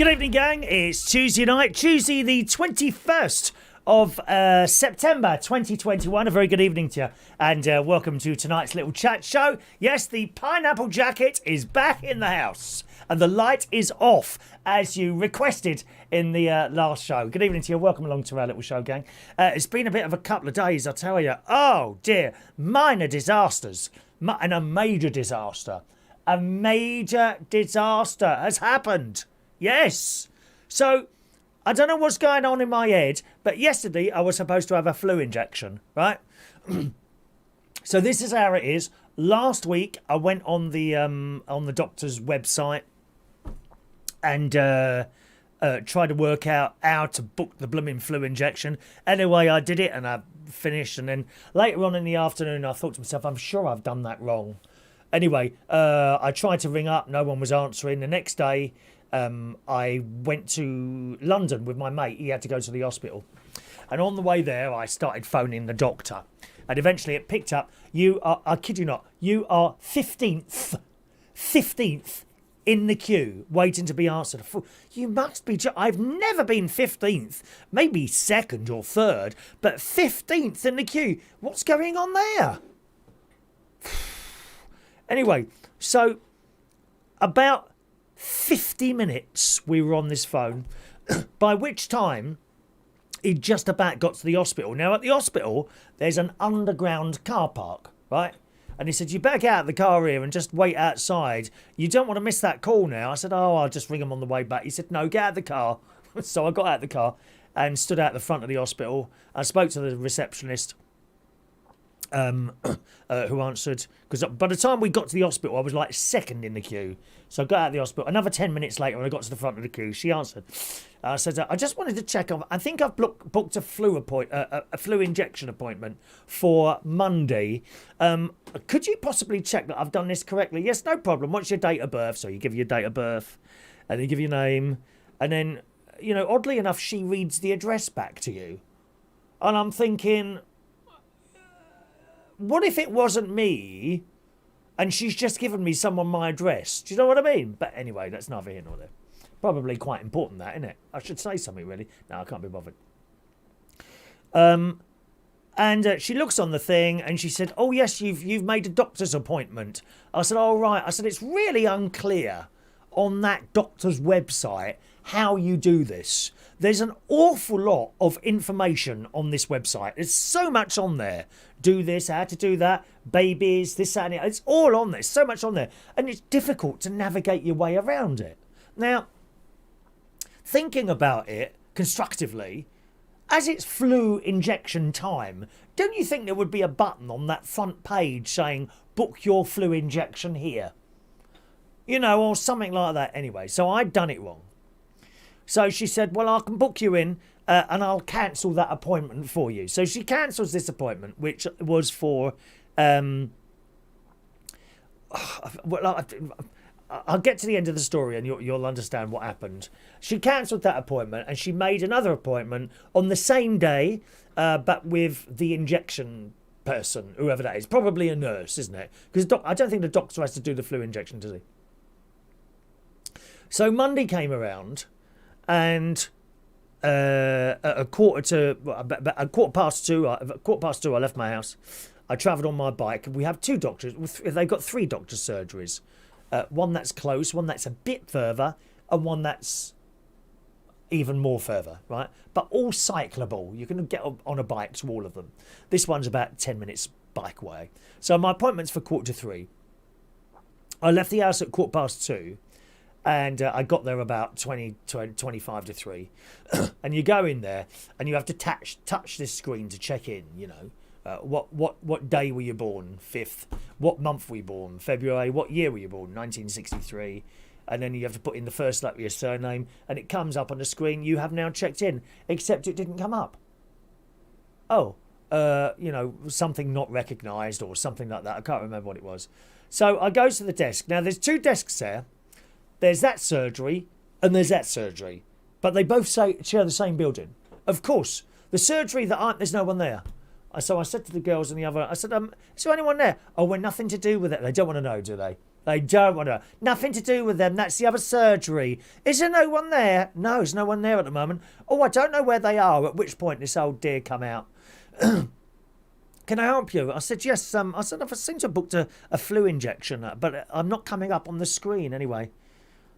Good evening, gang. It's Tuesday night, Tuesday the 21st of September 2021. A very good evening to you, and welcome to tonight's little chat show. Yes, the pineapple jacket is back in the house, and the light is off, as you requested in the last show. Good evening to you. Welcome along to our little show, gang. It's been a bit of a couple of days, I tell you. Oh, dear. Minor disasters and a major disaster. A major disaster has happened. Yes. So, I don't know what's going on in my head, but yesterday I was supposed to have a flu injection, right? So this is how it is. Last week I went on the doctor's website and tried to work out how to book the blooming flu injection. Anyway, I did it and I finished, and then later on in the afternoon I thought to myself, I'm sure I've done that wrong. Anyway, I tried to ring up, no one was answering. The next day, I went to London with my mate. He had to go to the hospital. And on the way there, I started phoning the doctor. And eventually it picked up, I kid you not, you are 15th in the queue, waiting to be answered. You must be, I've never been 15th, maybe second or third, but 15th in the queue. What's going on there? Anyway, so about 50 minutes we were on this phone, by which time he just about got to the hospital. Now, at the hospital, there's an underground car park, right? And he said, you better get out of the car here and just wait outside. You don't want to miss that call now. I said, oh, I'll just ring him on the way back. He said, no, get out of the car. So I got out of the car and stood out the front of the hospital. I spoke to the receptionist, who answered, because by the time we got to the hospital I was like second in the queue. So I got out of the hospital. Another 10 minutes later when I got to the front of the queue, she answered. I said, I just wanted to check on, I think I've booked a flu injection appointment for Monday. Could you possibly check that I've done this correctly? Yes, no problem. What's your date of birth? So you give your date of birth and then give your name, and then, you know, oddly enough, she reads the address back to you. And I'm thinking, what if it wasn't me and she's just given me someone my address? Do you know what I mean? But anyway, that's neither here nor there. Probably quite important, that, isn't it? I should say something, really. No, I can't be bothered. And she looks on the thing and she said, oh, yes, you've made a doctor's appointment. I said, oh, right. I said, it's really unclear on that doctor's website how you do this. There's an awful lot of information on this website. There's so much on there. Do this, how to do that, babies, this, that, and it. It's all on there. So much on there. And it's difficult to navigate your way around it. Now, thinking about it constructively, as it's flu injection time, don't you think there would be a button on that front page saying, book your flu injection here? You know, or something like that. Anyway, so I'd done it wrong. So she said, well, I can book you in and I'll cancel that appointment for you. So she cancels this appointment, which was for... I'll get to the end of the story and you'll understand what happened. She cancelled that appointment and she made another appointment on the same day, but with the injection person, whoever that is. Probably a nurse, isn't it? Because I don't think the doctor has to do the flu injection, does he? So Monday came around, and at a quarter past two, I left my house. I travelled on my bike. We have two doctors. They've got three doctor's surgeries. One that's close, one that's a bit further, and one that's even more further, right? But all cyclable. You can get on a bike to all of them. This one's about 10 minutes bike way. So my appointment's for 2:45. I left the house at 2:15. And I got there about 25 to 3. And you go in there and you have to touch this screen to check in, you know. What day were you born? 5th. What month were you born? February. What year were you born? 1963. And then you have to put in the first letter of your surname, and it comes up on the screen, you have now checked in, except it didn't come up. Oh, you know, something not recognised or something like that. I can't remember what it was. So I go to the desk. Now, there's two desks there. There's that surgery and there's that surgery. But they both share the same building. Of course, the surgery there's no one there. So I said to the girls in the other, I said, is there anyone there? Oh, we're nothing to do with it. They don't want to know, do they? They don't want to. Nothing to do with them. That's the other surgery. Is there no one there? No, there's no one there at the moment. Oh, I don't know where they are. At which point this old dear come out. Can I help you? I said, yes. I said, I seem to have booked a flu injection, but I'm not coming up on the screen anyway.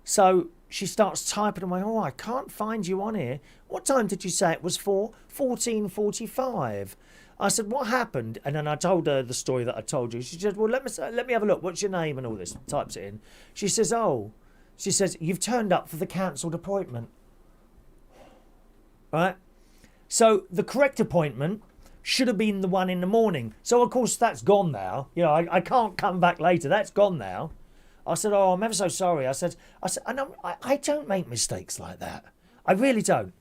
So she starts typing away. Oh, I can't find you on here. What time did you say it was for? 14:45. I said, what happened? And then I told her the story that I told you. She said, well, let me have a look. What's your name and all this? Types it in. She says, you've turned up for the cancelled appointment. Right? So the correct appointment should have been the one in the morning. So, of course, that's gone now. You know, I can't come back later. That's gone now. I said, oh, I'm ever so sorry. I said, I don't make mistakes like that. I really don't.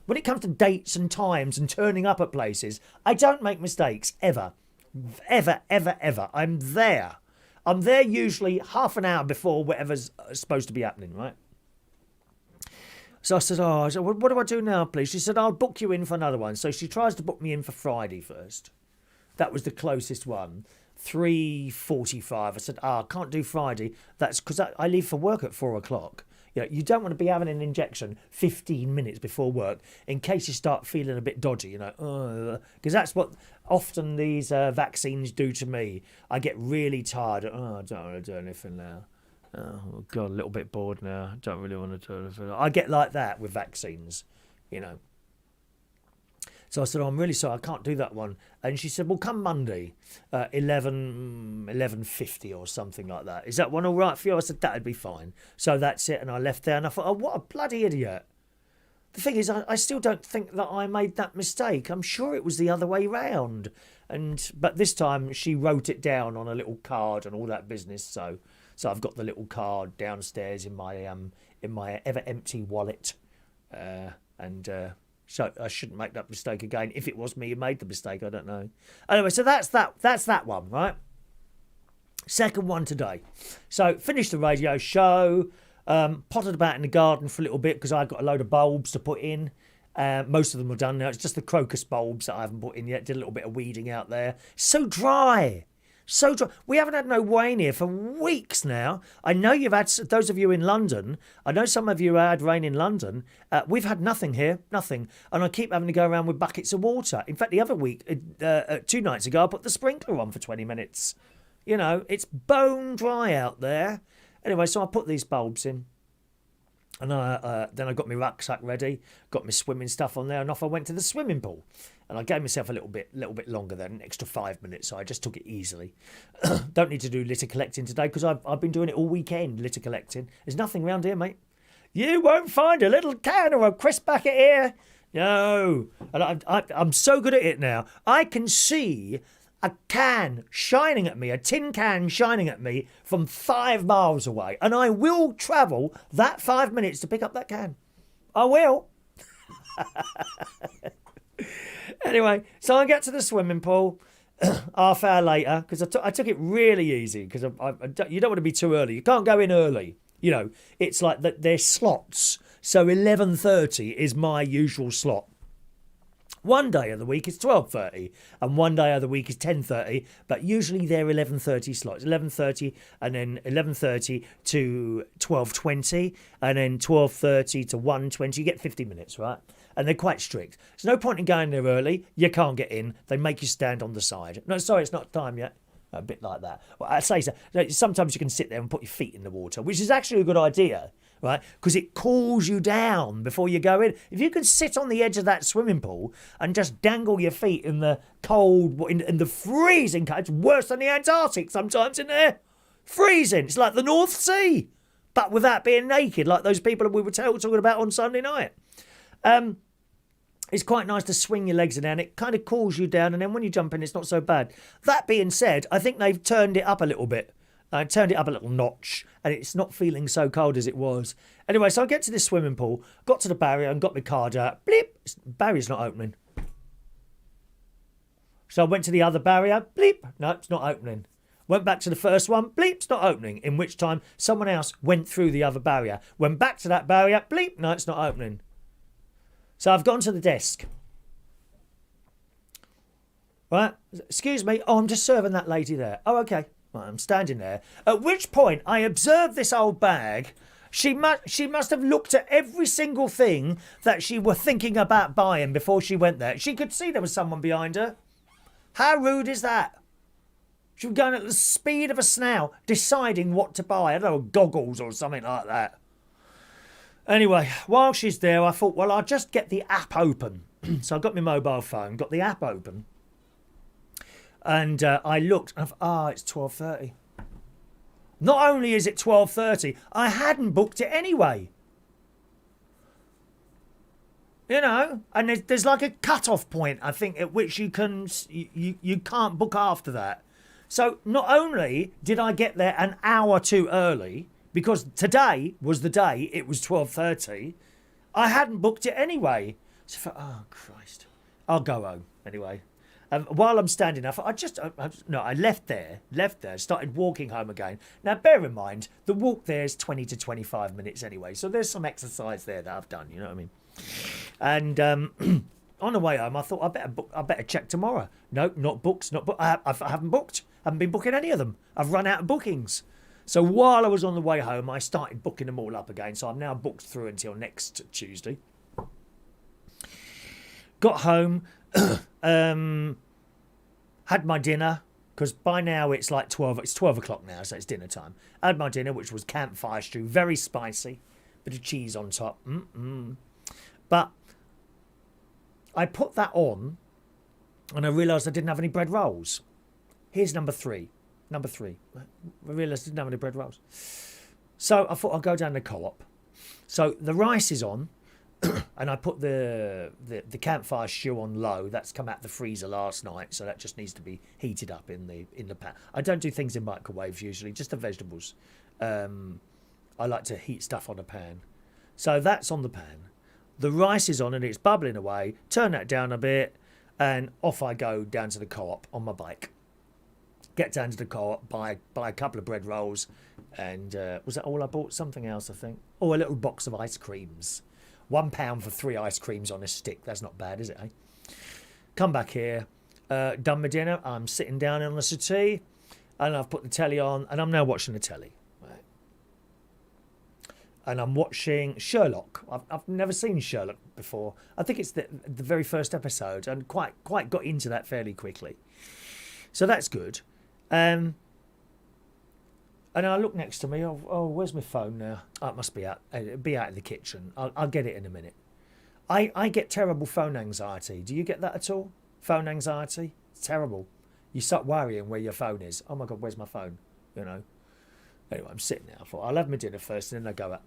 When it comes to dates and times and turning up at places, I don't make mistakes, ever. Ever, ever, ever. I'm there. I'm there usually half an hour before whatever's supposed to be happening, right? So I said, what do I do now, please? She said, I'll book you in for another one. So she tries to book me in for Friday first. That was the closest one. 3:45. I said, I can't do Friday. That's because I leave for work at 4 o'clock. You know, you don't want to be having an injection 15 minutes before work in case you start feeling a bit dodgy, you know, because that's what often these vaccines do to me. I get really tired. I don't want to do anything now. Oh, God, a little bit bored now. Don't really want to do anything. I get like that with vaccines, you know. So I said, I'm really sorry, I can't do that one. And she said, well, come Monday, 11:50 or something like that. Is that one all right for you? I said, that'd be fine. So that's it. And I left there and I thought, oh, what a bloody idiot. The thing is, I still don't think that I made that mistake. I'm sure it was the other way round. But this time she wrote it down on a little card and all that business. So I've got the little card downstairs in my ever empty wallet. So I shouldn't make that mistake again. If it was me who made the mistake, I don't know. Anyway, so that's that one, right? Second one today. So finished the radio show, potted about in the garden for a little bit because I've got a load of bulbs to put in. Most of them are done now. It's just the crocus bulbs that I haven't put in yet. Did a little bit of weeding out there. So dry. So dry. We haven't had no rain here for weeks now. I know you've had, those of you in London, I know some of you had rain in London. We've had nothing here, nothing. And I keep having to go around with buckets of water. In fact, the other week, 2 nights ago, I put the sprinkler on for 20 minutes. You know, it's bone dry out there. Anyway, so I put these bulbs in. And then I got my rucksack ready, got my swimming stuff on there, and off I went to the swimming pool. And I gave myself a little bit longer then, an extra 5 minutes, so I just took it easily. Don't need to do litter collecting today because I've been doing it all weekend, litter collecting. There's nothing round here, mate. You won't find a little can or a crisp packet here. No. And I'm so good at it now. I can see a can shining at me, a tin can shining at me from 5 miles away. And I will travel that 5 minutes to pick up that can. I will. Anyway, so I get to the swimming pool half hour later because I took it really easy because you don't want to be too early. You can't go in early. You know, it's like that. There's slots. So 11:30 is my usual slot. One day of the week is 12:30 and one day of the week is 10:30, but usually they're 11:30 slots. 11:30 and then 11:30 to 12:20 and then 12:30 to 1:20. You get 50 minutes, right? And they're quite strict. There's no point in going there early. You can't get in. They make you stand on the side. No, sorry, it's not time yet. A bit like that. Well, I say so. Sometimes you can sit there and put your feet in the water, which is actually a good idea, right? Because it cools you down before you go in. If you can sit on the edge of that swimming pool and just dangle your feet in the cold, in the freezing cold, it's worse than the Antarctic sometimes in there. Freezing. It's like the North Sea, but without being naked, like those people we were talking about on Sunday night. It's quite nice to swing your legs in there and it kind of cools you down, and then when you jump in it's not so bad. That being said, I think they've turned it up a little bit. Turned it up a little notch and it's not feeling so cold as it was. Anyway, so I get to this swimming pool, got to the barrier and got my card out. Bleep! Barrier's not opening. So I went to the other barrier. Bleep! No, it's not opening. Went back to the first one. Bleep! It's not opening. In which time someone else went through the other barrier. Went back to that barrier. Bleep! No, it's not opening. So I've gone to the desk. Right? Excuse me. Oh, I'm just serving that lady there. Oh, okay. Right, I'm standing there. At which point I observed this old bag. She must have looked at every single thing that she were thinking about buying before she went there. She could see there was someone behind her. How rude is that? She was going at the speed of a snail, deciding what to buy. I don't know, goggles or something like that. Anyway, while she's there, I thought, well, I'll just get the app open. So I got my mobile phone, got the app open. And I looked, and I thought, it's 12:30. Not only is it 12:30, I hadn't booked it anyway. You know, and there's like a cut-off point, I think, at which you can't book after that. So not only did I get there an hour too early, because today was the day, it was 12:30, I hadn't booked it anyway. So I thought, oh, Christ. I'll go home anyway. While I'm standing up, I left there, started walking home again. Now, bear in mind, the walk there is 20 to 25 minutes anyway, so there's some exercise there that I've done, you know what I mean? And on the way home, I thought, I better check tomorrow. No, not books, I haven't booked. I haven't been booking any of them. I've run out of bookings. So while I was on the way home, I started booking them all up again, so I'm now booked through until next Tuesday. Got home, had my dinner, because by now it's like 12 o'clock now, so it's dinner time. Had my dinner, which was campfire stew, very spicy, bit of cheese on top. But I put that on, and I realised I didn't have any bread rolls. Here's number three. I realised I didn't have any bread rolls. So I thought I'll go down the Co-op. So the rice is on. And I put the campfire stew on low. That's come out the freezer last night, so that just needs to be heated up in the pan. I don't do things in microwaves usually, just the vegetables. I like to heat stuff on a pan. So that's on the pan. The rice is on and it's bubbling away. Turn that down a bit, and off I go down to the Co-op on my bike. Get down to the Co-op, buy a couple of bread rolls, and was that all I bought? Something else, I think. Oh, a little box of ice creams. £1 for 3 ice creams on a stick. That's not bad, is it, eh? Come back here. Done my dinner. I'm sitting down on the settee, and I've put the telly on, and I'm now watching the telly. Right? And I'm watching Sherlock. I've never seen Sherlock before. I think it's the very first episode, and quite got into that fairly quickly. So that's good. And I look next to me. Oh, where's my phone now? Oh, it must be out. It'll be out in the kitchen. I'll get it in a minute. I get terrible phone anxiety. Do you get that at all? Phone anxiety? It's terrible. You start worrying where your phone is. Oh my God, where's my phone? You know. Anyway, I'm sitting there. I thought I'll have my dinner first, and then I go out.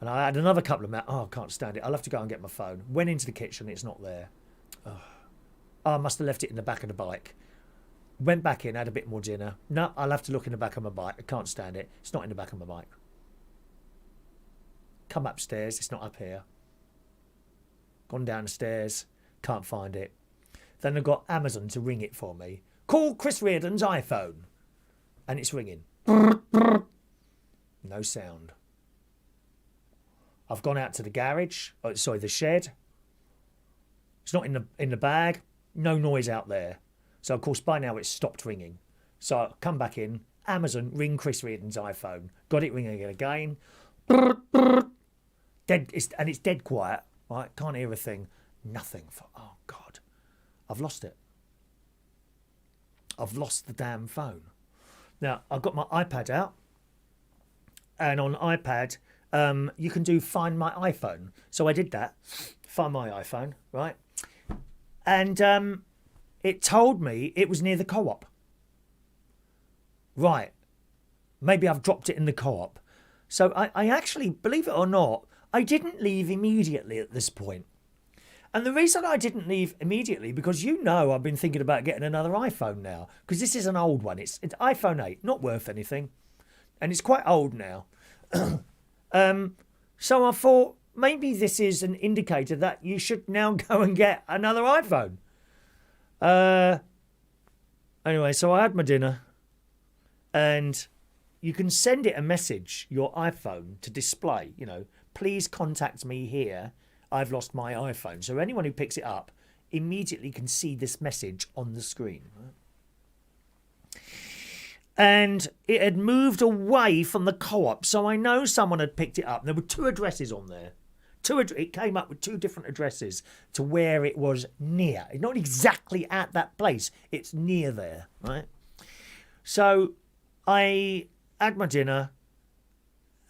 And I had another couple of minutes. Oh, I can't stand it. I'll have to go and get my phone. Went into the kitchen. It's not there. Oh, I must have left it in the back of the bike. Went back in, had a bit more dinner. No, I'll have to look in the back of my bike. I can't stand it. It's not in the back of my bike. Come upstairs. It's not up here. Gone down the stairs. Can't find it. Then I got Amazon to ring it for me. Call Chris Reardon's iPhone. And it's ringing. No sound. I've gone out to the garage. Oh, sorry, the shed. It's not in the bag. No noise out there. So, of course, by now it's stopped ringing. So I come back in, Amazon, ring Chris Reardon's iPhone. Got it ringing again. Dead, and it's dead quiet, right? Can't hear a thing. Nothing. Oh, God. I've lost it. I've lost the damn phone. Now, I've got my iPad out. And on iPad, you can do Find My iPhone. So I did that. Find My iPhone, right? And it told me it was near the Co-op. Right. Maybe I've dropped it in the Co-op. So I actually, believe it or not, I didn't leave immediately at this point. And the reason I didn't leave immediately, because you know I've been thinking about getting another iPhone now. Because this is an old one. It's iPhone 8, not worth anything. And it's quite old now. So I thought, maybe this is an indicator that you should now go and get another iPhone. Anyway, so I had my dinner. And you can send it a message, your iPhone, to display, you know, please contact me here. I've lost my iPhone. So anyone who picks it up immediately can see this message on the screen. And it had moved away from the co-op, so I know someone had picked it up. There were 2 addresses on there. It came up with 2 different addresses to where it was near. It's not exactly at that place. It's near there, right? So I had my dinner,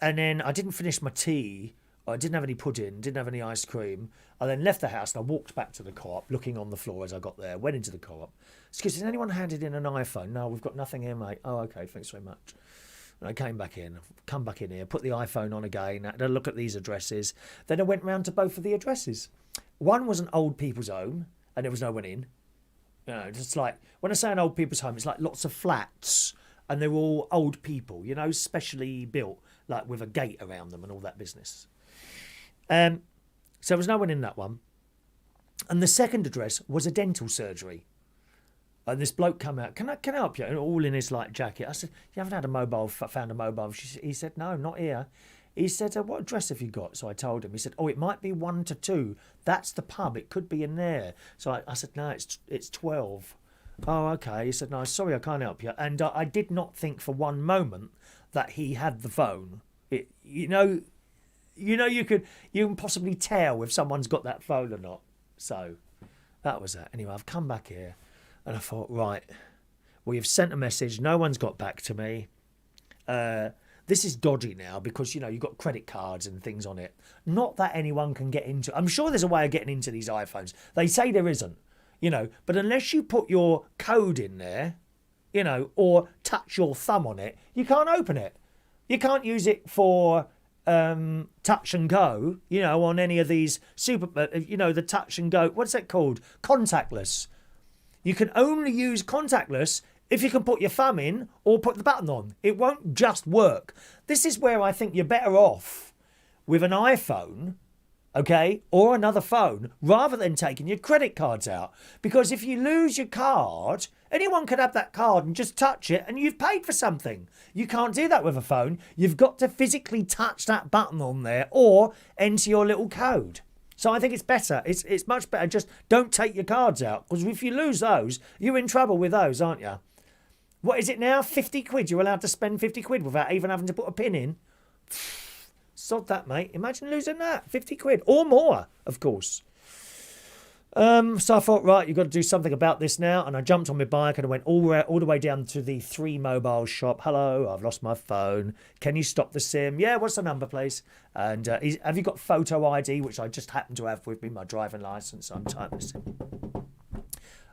and then I didn't finish my tea. I didn't have any pudding, didn't have any ice cream. I then left the house and I walked back to the co-op, looking on the floor as I got there, went into the co-op. Excuse me, has anyone handed in an iPhone? No, we've got nothing here, mate. Oh, okay, thanks very much. And I came back in, here, put the iPhone on again, had a look at these addresses. Then I went round to both of the addresses. One was an old people's home, and there was no one in. You know, it's like, when I say an old people's home, it's like lots of flats, and they're all old people, you know, specially built, like with a gate around them and all that business. So there was no one in that one. And the second address was a dental surgery. And this bloke come out, can I help you? And all in his like jacket. I said, you haven't had found a mobile? He said, no, not here. He said, what address have you got? So I told him. He said, it might be 1 to 2. That's the pub. It could be in there. So I said, no, it's 12. Oh, okay. He said, no, sorry, I can't help you. And I did not think for one moment that he had the phone. You can possibly tell if someone's got that phone or not. So that was that. Anyway, I've come back here and I thought, right, well, you've sent a message. No one's got back to me. This is dodgy now because, you know, you've got credit cards and things on it. Not that anyone can get into. I'm sure there's a way of getting into these iPhones. They say there isn't, you know, but unless you put your code in there, you know, or touch your thumb on it, you can't open it. You can't use it for touch and go, you know, on any of these the touch and go, what's that called? Contactless. You can only use contactless if you can put your thumb in or put the button on. It won't just work. This is where I think you're better off with an iPhone, okay, or another phone, rather than taking your credit cards out. Because if you lose your card, anyone could have that card and just touch it and you've paid for something. You can't do that with a phone. You've got to physically touch that button on there or enter your little code. So I think it's better. It's much better. Just don't take your cards out. Because if you lose those, you're in trouble with those, aren't you? What is it now? 50 quid? You're allowed to spend 50 quid without even having to put a pin in? Sod that, mate. Imagine losing that. 50 quid. Or more, of course. So I thought, right, you've got to do something about this now. And I jumped on my bike and I went all the way down to the 3 Mobile shop. Hello, I've lost my phone. Can you stop the SIM? Yeah, what's the number, please? And have you got photo ID, which I just happen to have with me, my driving licence. So I'm typing this in.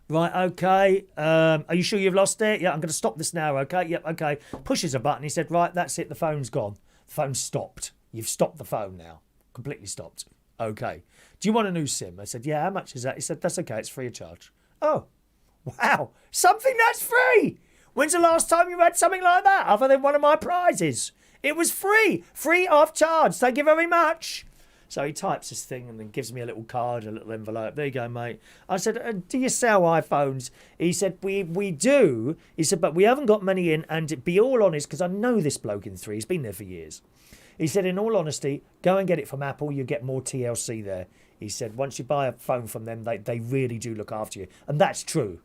Right, okay. Are you sure you've lost it? Yeah, I'm going to stop this now, okay? Yep, okay. Pushes a button. He said, right, that's it. The phone's gone. The phone's stopped. You've stopped the phone now. Completely stopped. Okay. Do you want a new SIM? I said, yeah, how much is that? He said, that's okay. It's free of charge. Oh, wow. Something that's free. When's the last time you had something like that other than one of my prizes? It was free. Free of charge. Thank you very much. So he types this thing and then gives me a little card, a little envelope. There you go, mate. I said, do you sell iPhones? He said, we do. He said, but we haven't got many in. And to be all honest, because I know this bloke in 3. He's been there for years. He said, in all honesty, go and get it from Apple. You get more TLC there. He said, once you buy a phone from them, they really do look after you. And that's true.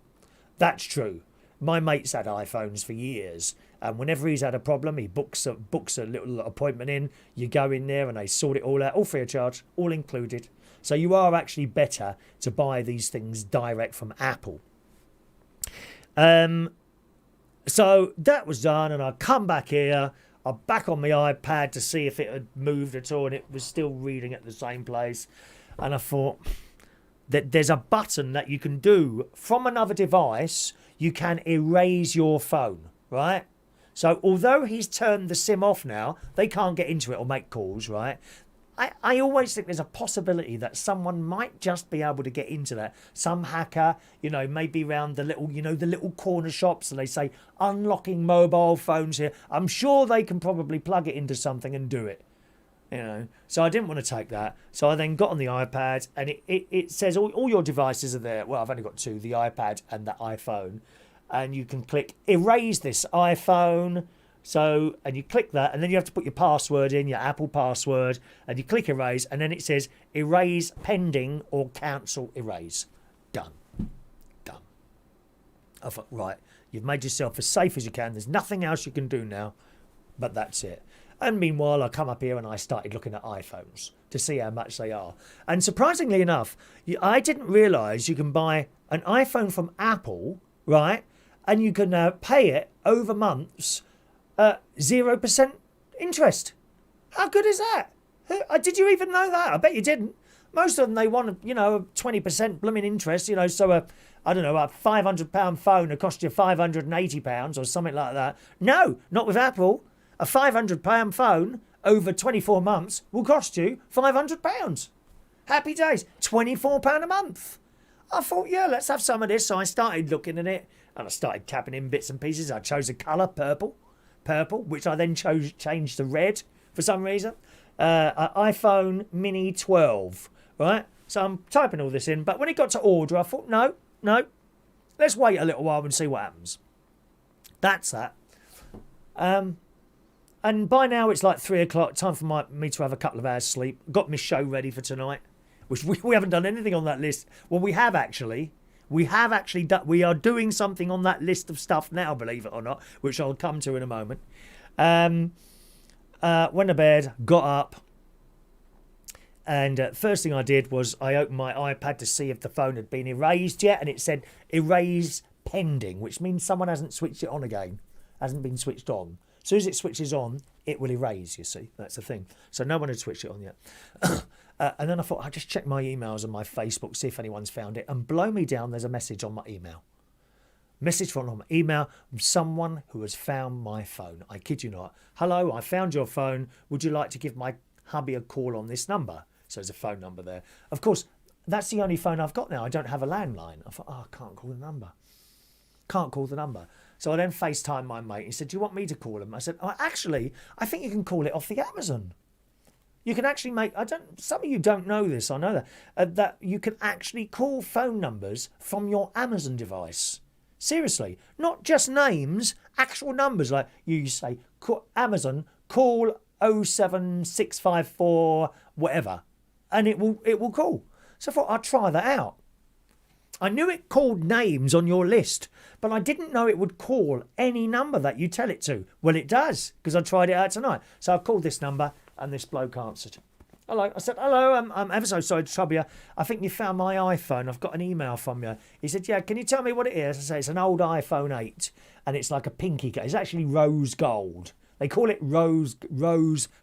That's true. My mate's had iPhones for years. And whenever he's had a problem, he books a little appointment in. You go in there and they sort it all out, all free of charge, all included. So you are actually better to buy these things direct from Apple. So that was done, and I come back here. I'm back on my iPad to see if it had moved at all, and it was still reading at the same place. And I thought that there's a button that you can do from another device. You can erase your phone, right? So although he's turned the SIM off now, they can't get into it or make calls, right? I always think there's a possibility that someone might just be able to get into that. Some hacker, you know, maybe around the little corner shops, and they say unlocking mobile phones here. I'm sure they can probably plug it into something and do it. You know, so I didn't want to take that. So I then got on the iPad, and it says all your devices are there. Well, I've only got 2, the iPad and the iPhone. And you can click erase this iPhone. So, and you click that, and then you have to put your password in, your Apple password, and you click erase, and then it says erase pending or cancel erase. Done. I thought, right, You've made yourself as safe as you can. There's nothing else you can do now, but that's it. And meanwhile, I come up here and I started looking at iPhones to see how much they are. And surprisingly enough, I didn't realise you can buy an iPhone from Apple, right? And you can pay it over months at 0% interest. How good is that? Did you even know that? I bet you didn't. Most of them, they want, 20% blooming interest, so I don't know, a £500 phone will cost you £580 or something like that. No, not with Apple. A £500 phone over 24 months will cost you £500. Happy days. £24 a month. I thought, yeah, let's have some of this. So I started looking at it and I started tapping in bits and pieces. I chose a colour, purple, which I then changed to red for some reason. iPhone Mini 12, right? So I'm typing all this in. But when it got to order, I thought, no, let's wait a little while and see what happens. That's that. And by now it's like 3 o'clock, time for me to have a couple of hours sleep. Got my show ready for tonight, which we haven't done anything on that list. Well, we have actually. We are doing something on that list of stuff now, believe it or not, which I'll come to in a moment. Went to bed, got up, and first thing I did was I opened my iPad to see if the phone had been erased yet, and it said erase pending, which means someone hasn't switched it on again, hasn't been switched on. As soon as it switches on, it will erase, you see. That's the thing. So no one had switched it on yet. And then I thought, I'll just check my emails and my Facebook, see if anyone's found it. And blow me down, there's a message on my email. Message from my email from someone who has found my phone. I kid you not. Hello, I found your phone. Would you like to give my hubby a call on this number? So there's a phone number there. Of course, that's the only phone I've got now. I don't have a landline. I thought, I can't call the number. So I then FaceTimed my mate. He said, do you want me to call him? I said, actually, I think you can call it off the Amazon. You can actually some of you don't know this, I know that, that you can actually call phone numbers from your Amazon device. Seriously, not just names, actual numbers. Like you say, Amazon, call 07654, whatever, and it will call. So I thought I'd try that out. I knew it called names on your list, but I didn't know it would call any number that you tell it to. Well, it does, because I tried it out tonight. So I called this number, and this bloke answered. Hello. I said, hello, I'm ever so sorry to trouble you. I think you found my iPhone. I've got an email from you. He said, yeah, can you tell me what it is? I said, it's an old iPhone 8, and it's like a pinky. It's actually rose gold. They call it rose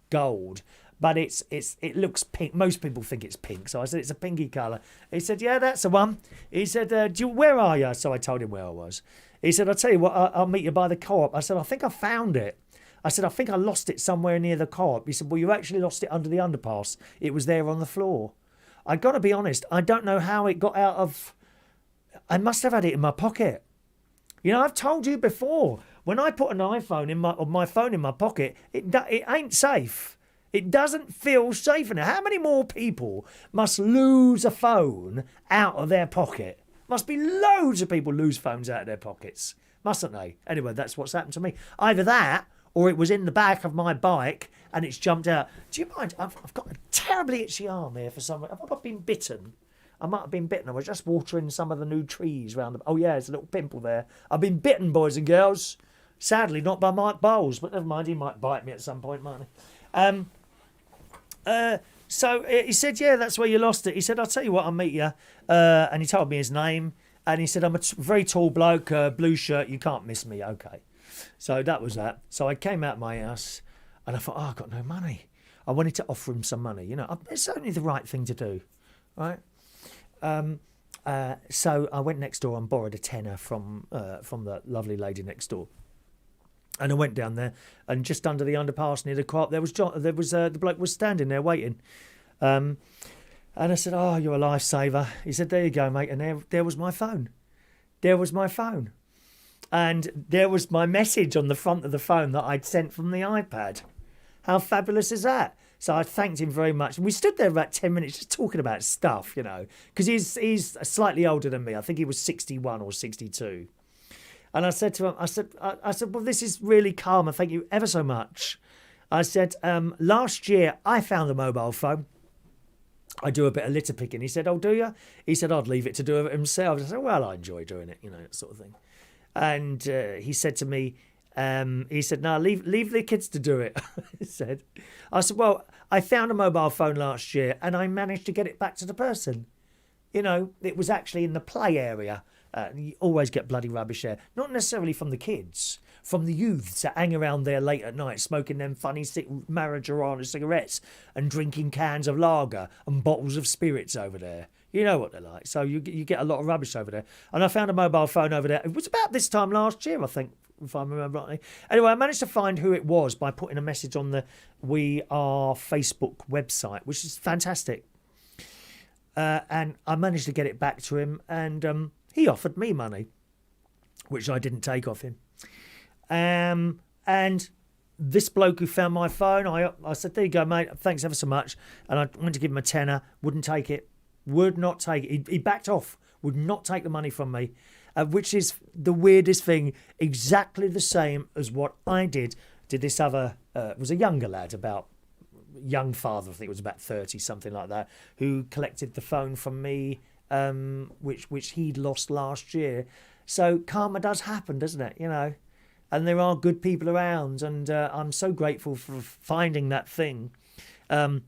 gold. But it looks pink. Most people think it's pink. So I said, it's a pinky colour. He said, yeah, that's the one. He said, where are you? So I told him where I was. He said, I'll tell you what, I'll meet you by the co-op. I said, I think I found it. I said, I think I lost it somewhere near the co-op. He said, well, you actually lost it under the underpass. It was there on the floor. I got to be honest, I don't know how it got out of... I must have had it in my pocket. I've told you before, when I put an iPhone my phone in my pocket, it ain't safe. It doesn't feel safe enough. How many more people must lose a phone out of their pocket? Must be loads of people lose phones out of their pockets, mustn't they? Anyway, that's what's happened to me. Either that, or it was in the back of my bike and it's jumped out. Do you mind? I've got a terribly itchy arm here for some reason. Have I been bitten? I might have been bitten. I was just watering some of the new trees around them. Oh, yeah, there's a little pimple there. I've been bitten, boys and girls. Sadly, not by Mike Bowles, but never mind. He might bite me at some point, mightn't he? So he said, yeah, that's where you lost it. He said, I'll tell you what, I'll meet you. And he told me his name. And he said, I'm a very tall bloke, blue shirt. You can't miss me. Okay. So that was that. So I came out my house and I thought, I've got no money. I wanted to offer him some money. It's only the right thing to do. Right. So I went next door and borrowed a tenner from the lovely lady next door. And I went down there, and just under the underpass near the co-op, the bloke was standing there waiting. And I said, oh, you're a lifesaver. He said, there you go, mate. And there was my phone. There was my phone. And there was my message on the front of the phone that I'd sent from the iPad. How fabulous is that? So I thanked him very much. And we stood there about 10 minutes just talking about stuff, because he's slightly older than me. I think he was 61 or 62. And I said to him, I said, well, this is really calm, and thank you ever so much. I said, last year I found a mobile phone. I do a bit of litter picking. He said, oh, do you? He said, I'd leave it to do it himself. I said, well, I enjoy doing it, that sort of thing. And he said to me, he said, no, leave the kids to do it. I said, well, I found a mobile phone last year and I managed to get it back to the person. You know, it was actually in the play area. You always get bloody rubbish there. Not necessarily from the kids, from the youths that hang around there late at night smoking them funny marijuana cigarettes and drinking cans of lager and bottles of spirits over there. You know what they're like. So you get a lot of rubbish over there. And I found a mobile phone over there. It was about this time last year, I think, if I remember rightly. Anyway, I managed to find who it was by putting a message on the We Are Facebook website, which is fantastic. And I managed to get it back to him, and he offered me money, which I didn't take off him. And this bloke who found my phone, I said, there you go, mate, thanks ever so much. And I went to give him a tenner, wouldn't take it, would not take it. He backed off, would not take the money from me, which is the weirdest thing, exactly the same as what I did to this other, was a younger lad, about young father, I think it was about 30, something like that, who collected the phone from me, which he'd lost last year. So karma does happen, doesn't it? You know, and there are good people around, and I'm so grateful for finding that thing. When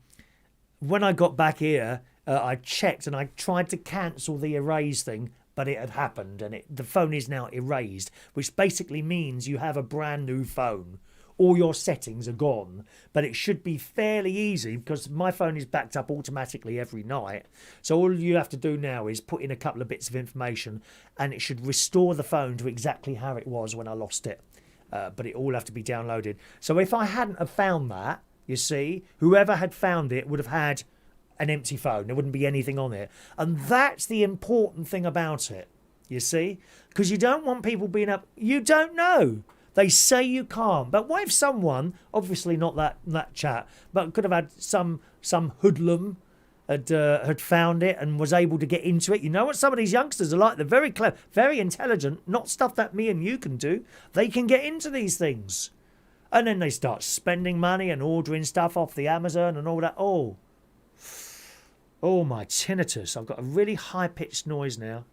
I got back here, I checked and I tried to cancel the erase thing, but it had happened, and the phone is now erased, which basically means you have a brand new phone. All your settings are gone, but it should be fairly easy because my phone is backed up automatically every night. So all you have to do now is put in a couple of bits of information and it should restore the phone to exactly how it was when I lost it. But it all have to be downloaded. So if I hadn't have found that, you see, whoever had found it would have had an empty phone. There wouldn't be anything on it. And that's the important thing about it, you see, because you don't want people being up. You don't know. They say you can't, but what if someone, obviously not that chap, but could have had some hoodlum had found it and was able to get into it. You know what some of these youngsters are like? They're very clever, very intelligent, not stuff that me and you can do. They can get into these things. And then they start spending money and ordering stuff off the Amazon and all that. Oh, my tinnitus. I've got a really high-pitched noise now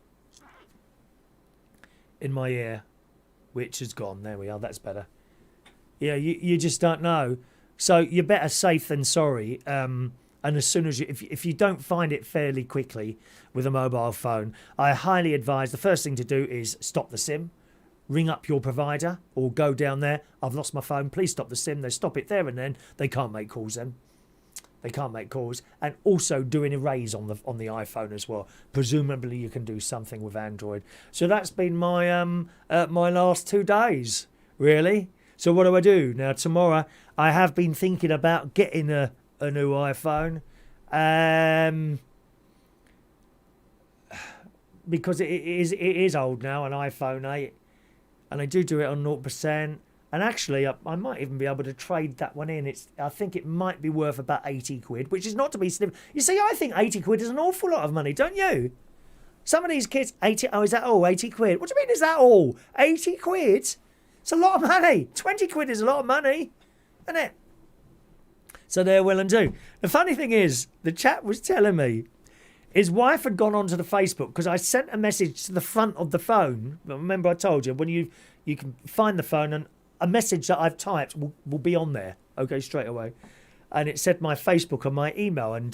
in my ear, which is gone. There we are. That's better. Yeah, you just don't know. So you're better safe than sorry. And as soon as if you don't find it fairly quickly with a mobile phone, I highly advise the first thing to do is stop the SIM, ring up your provider, or go down there. I've lost my phone. Please stop the SIM. They stop it there and then. They can't make calls then. They can't make calls. And also do an erase on the iPhone as well. Presumably you can do something with Android. So that's been my my last 2 days, really. So what do I do? Now tomorrow I have been thinking about getting a new iPhone. Because it is old now, an iPhone 8. And I do it on 0%. And actually, I might even be able to trade that one in. I think it might be worth about 80 quid, which is not to be sniffed. You see, I think 80 quid is an awful lot of money, don't you? Some of these kids, 80, oh, is that all? 80 quid? What do you mean, is that all? 80 quid? It's a lot of money. 20 quid is a lot of money, isn't it? So they're will and do. The funny thing is, the chap was telling me his wife had gone onto the Facebook because I sent a message to the front of the phone. Remember I told you, when you can find the phone and a message that I've typed will be on there, okay, straight away. And it said my Facebook and my email. And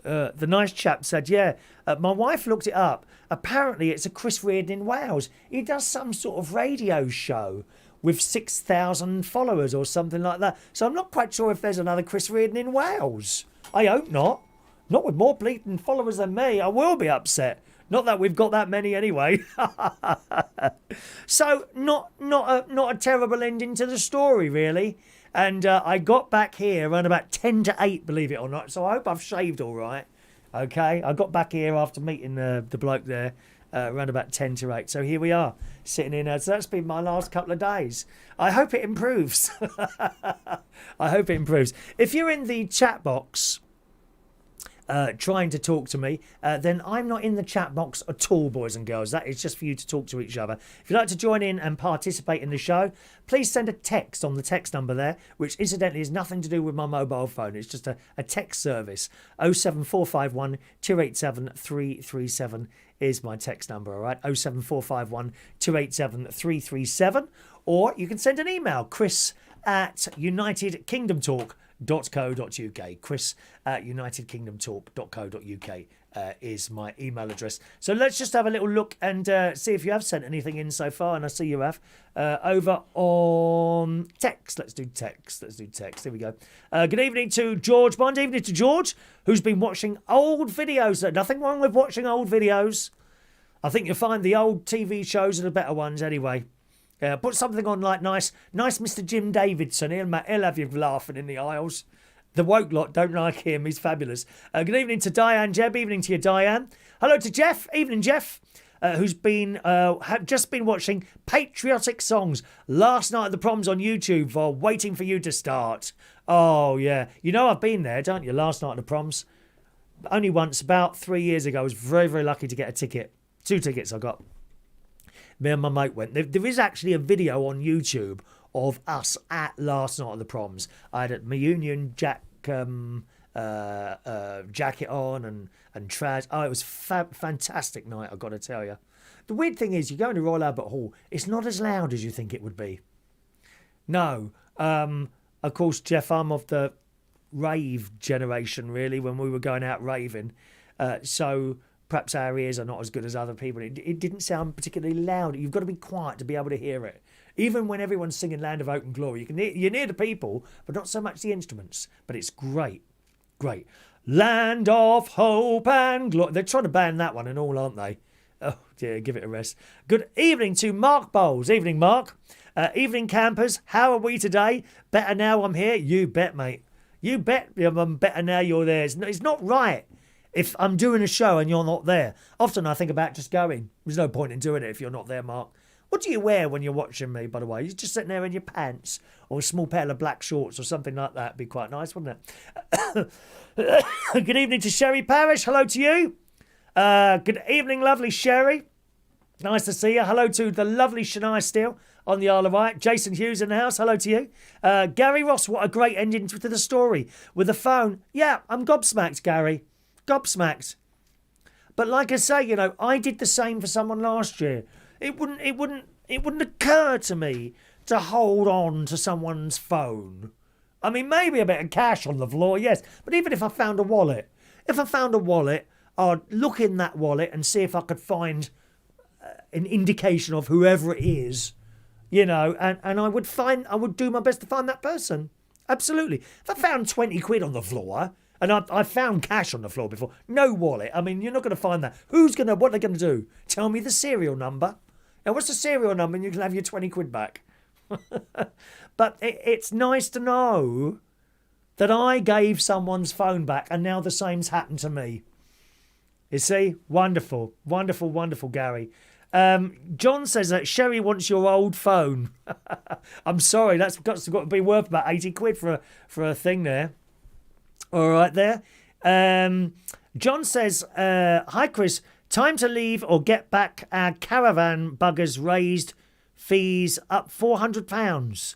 the nice chap said, yeah, my wife looked it up. Apparently it's a Chris Reardon in Wales. He does some sort of radio show with 6,000 followers or something like that. So I'm not quite sure if there's another Chris Reardon in Wales. I hope not. Not with more bleating followers than me. I will be upset. Not that we've got that many anyway. So not a terrible ending to the story, really. And I got back here around about 10 to 8, believe it or not. So I hope I've shaved all right. Okay, I got back here after meeting the bloke there around about 10 to 8. So here we are, sitting in. So that's been my last couple of days. I hope it improves. I hope it improves. If you're in the chat box trying to talk to me, then I'm not in the chat box at all, boys and girls. That is just for you to talk to each other. If you'd like to join in and participate in the show, please send a text on the text number there, which incidentally has nothing to do with my mobile phone. It's just a text service. 07451 287 337 is my text number, all right? 07451 287 337. Or you can send an email, chris@unitedkingdomtalk.co.uk. chris@unitedkingdomtalk.co.uk is my email address. So let's just have a little look and see if you have sent anything in so far. And I see you have. Over on text. Let's do text. Here we go. Good evening to George Bond. Evening to George, who's been watching old videos. Nothing wrong with watching old videos. I think you'll find the old TV shows are the better ones anyway. Put something on like nice Mr. Jim Davidson. He'll have you laughing in the aisles. The woke lot don't like him. He's fabulous. Good evening to Diane Jeb. Evening to you, Diane. Hello to Jeff. Evening, Jeff. Who's been just been watching patriotic songs last night at the proms on YouTube while waiting for you to start. Oh yeah, you know I've been there, don't you? Last night at the proms, only once, about 3 years ago. I was very, very lucky to get a ticket. 2 tickets I got. Me and my mate went. There is actually a video on YouTube of us at last night at the proms. I had my Union Jack jacket on and trad. Oh, it was fantastic night, I've got to tell you. The weird thing is, you go into Royal Albert Hall, it's not as loud as you think it would be. No. Of course, Jeff, I'm of the rave generation, really, when we were going out raving. So perhaps our ears are not as good as other people. It didn't sound particularly loud. You've got to be quiet to be able to hear it. Even when everyone's singing Land of Hope and Glory, you're near the people, but not so much the instruments. But it's great. Great. Land of Hope and Glory. They're trying to ban that one and all, aren't they? Oh, dear, give it a rest. Good evening to Mark Bowles. Evening, Mark. Evening, campers. How are we today? Better now I'm here? You bet, mate. You bet I'm better now you're there. It's not right if I'm doing a show and you're not there. Often I think about just going. There's no point in doing it if you're not there, Mark. What do you wear when you're watching me, by the way? You're just sitting there in your pants or a small pair of black shorts or something like that. It'd be quite nice, wouldn't it? Good evening to Sherry Parish. Hello to you. Good evening, lovely Sherry. Nice to see you. Hello to the lovely Shania Steele on the Isle of Wight. Jason Hughes in the house. Hello to you. Gary Ross, what a great ending to the story. With the phone. Yeah, I'm gobsmacked, Gary. Gobsmacked. But like I say, I did the same for someone last year. It wouldn't occur to me to hold on to someone's phone. I mean, maybe a bit of cash on the floor, yes. But even if I found a wallet, I'd look in that wallet and see if I could find an indication of whoever it is, and I would do my best to find that person. Absolutely. If I found 20 quid on the floor, and I found cash on the floor before, no wallet. I mean, you're not going to find that. What are they going to do? Tell me the serial number. Now, what's the serial number? And you can have your 20 quid back. But it's nice to know that I gave someone's phone back and now the same's happened to me. You see? Wonderful. Wonderful, wonderful, Gary. John says that Sherry wants your old phone. I'm sorry, that's got to be worth about 80 quid for a thing there. All right there. John says, hi, Chris. Time to leave or get back. Our caravan buggers raised fees up £400.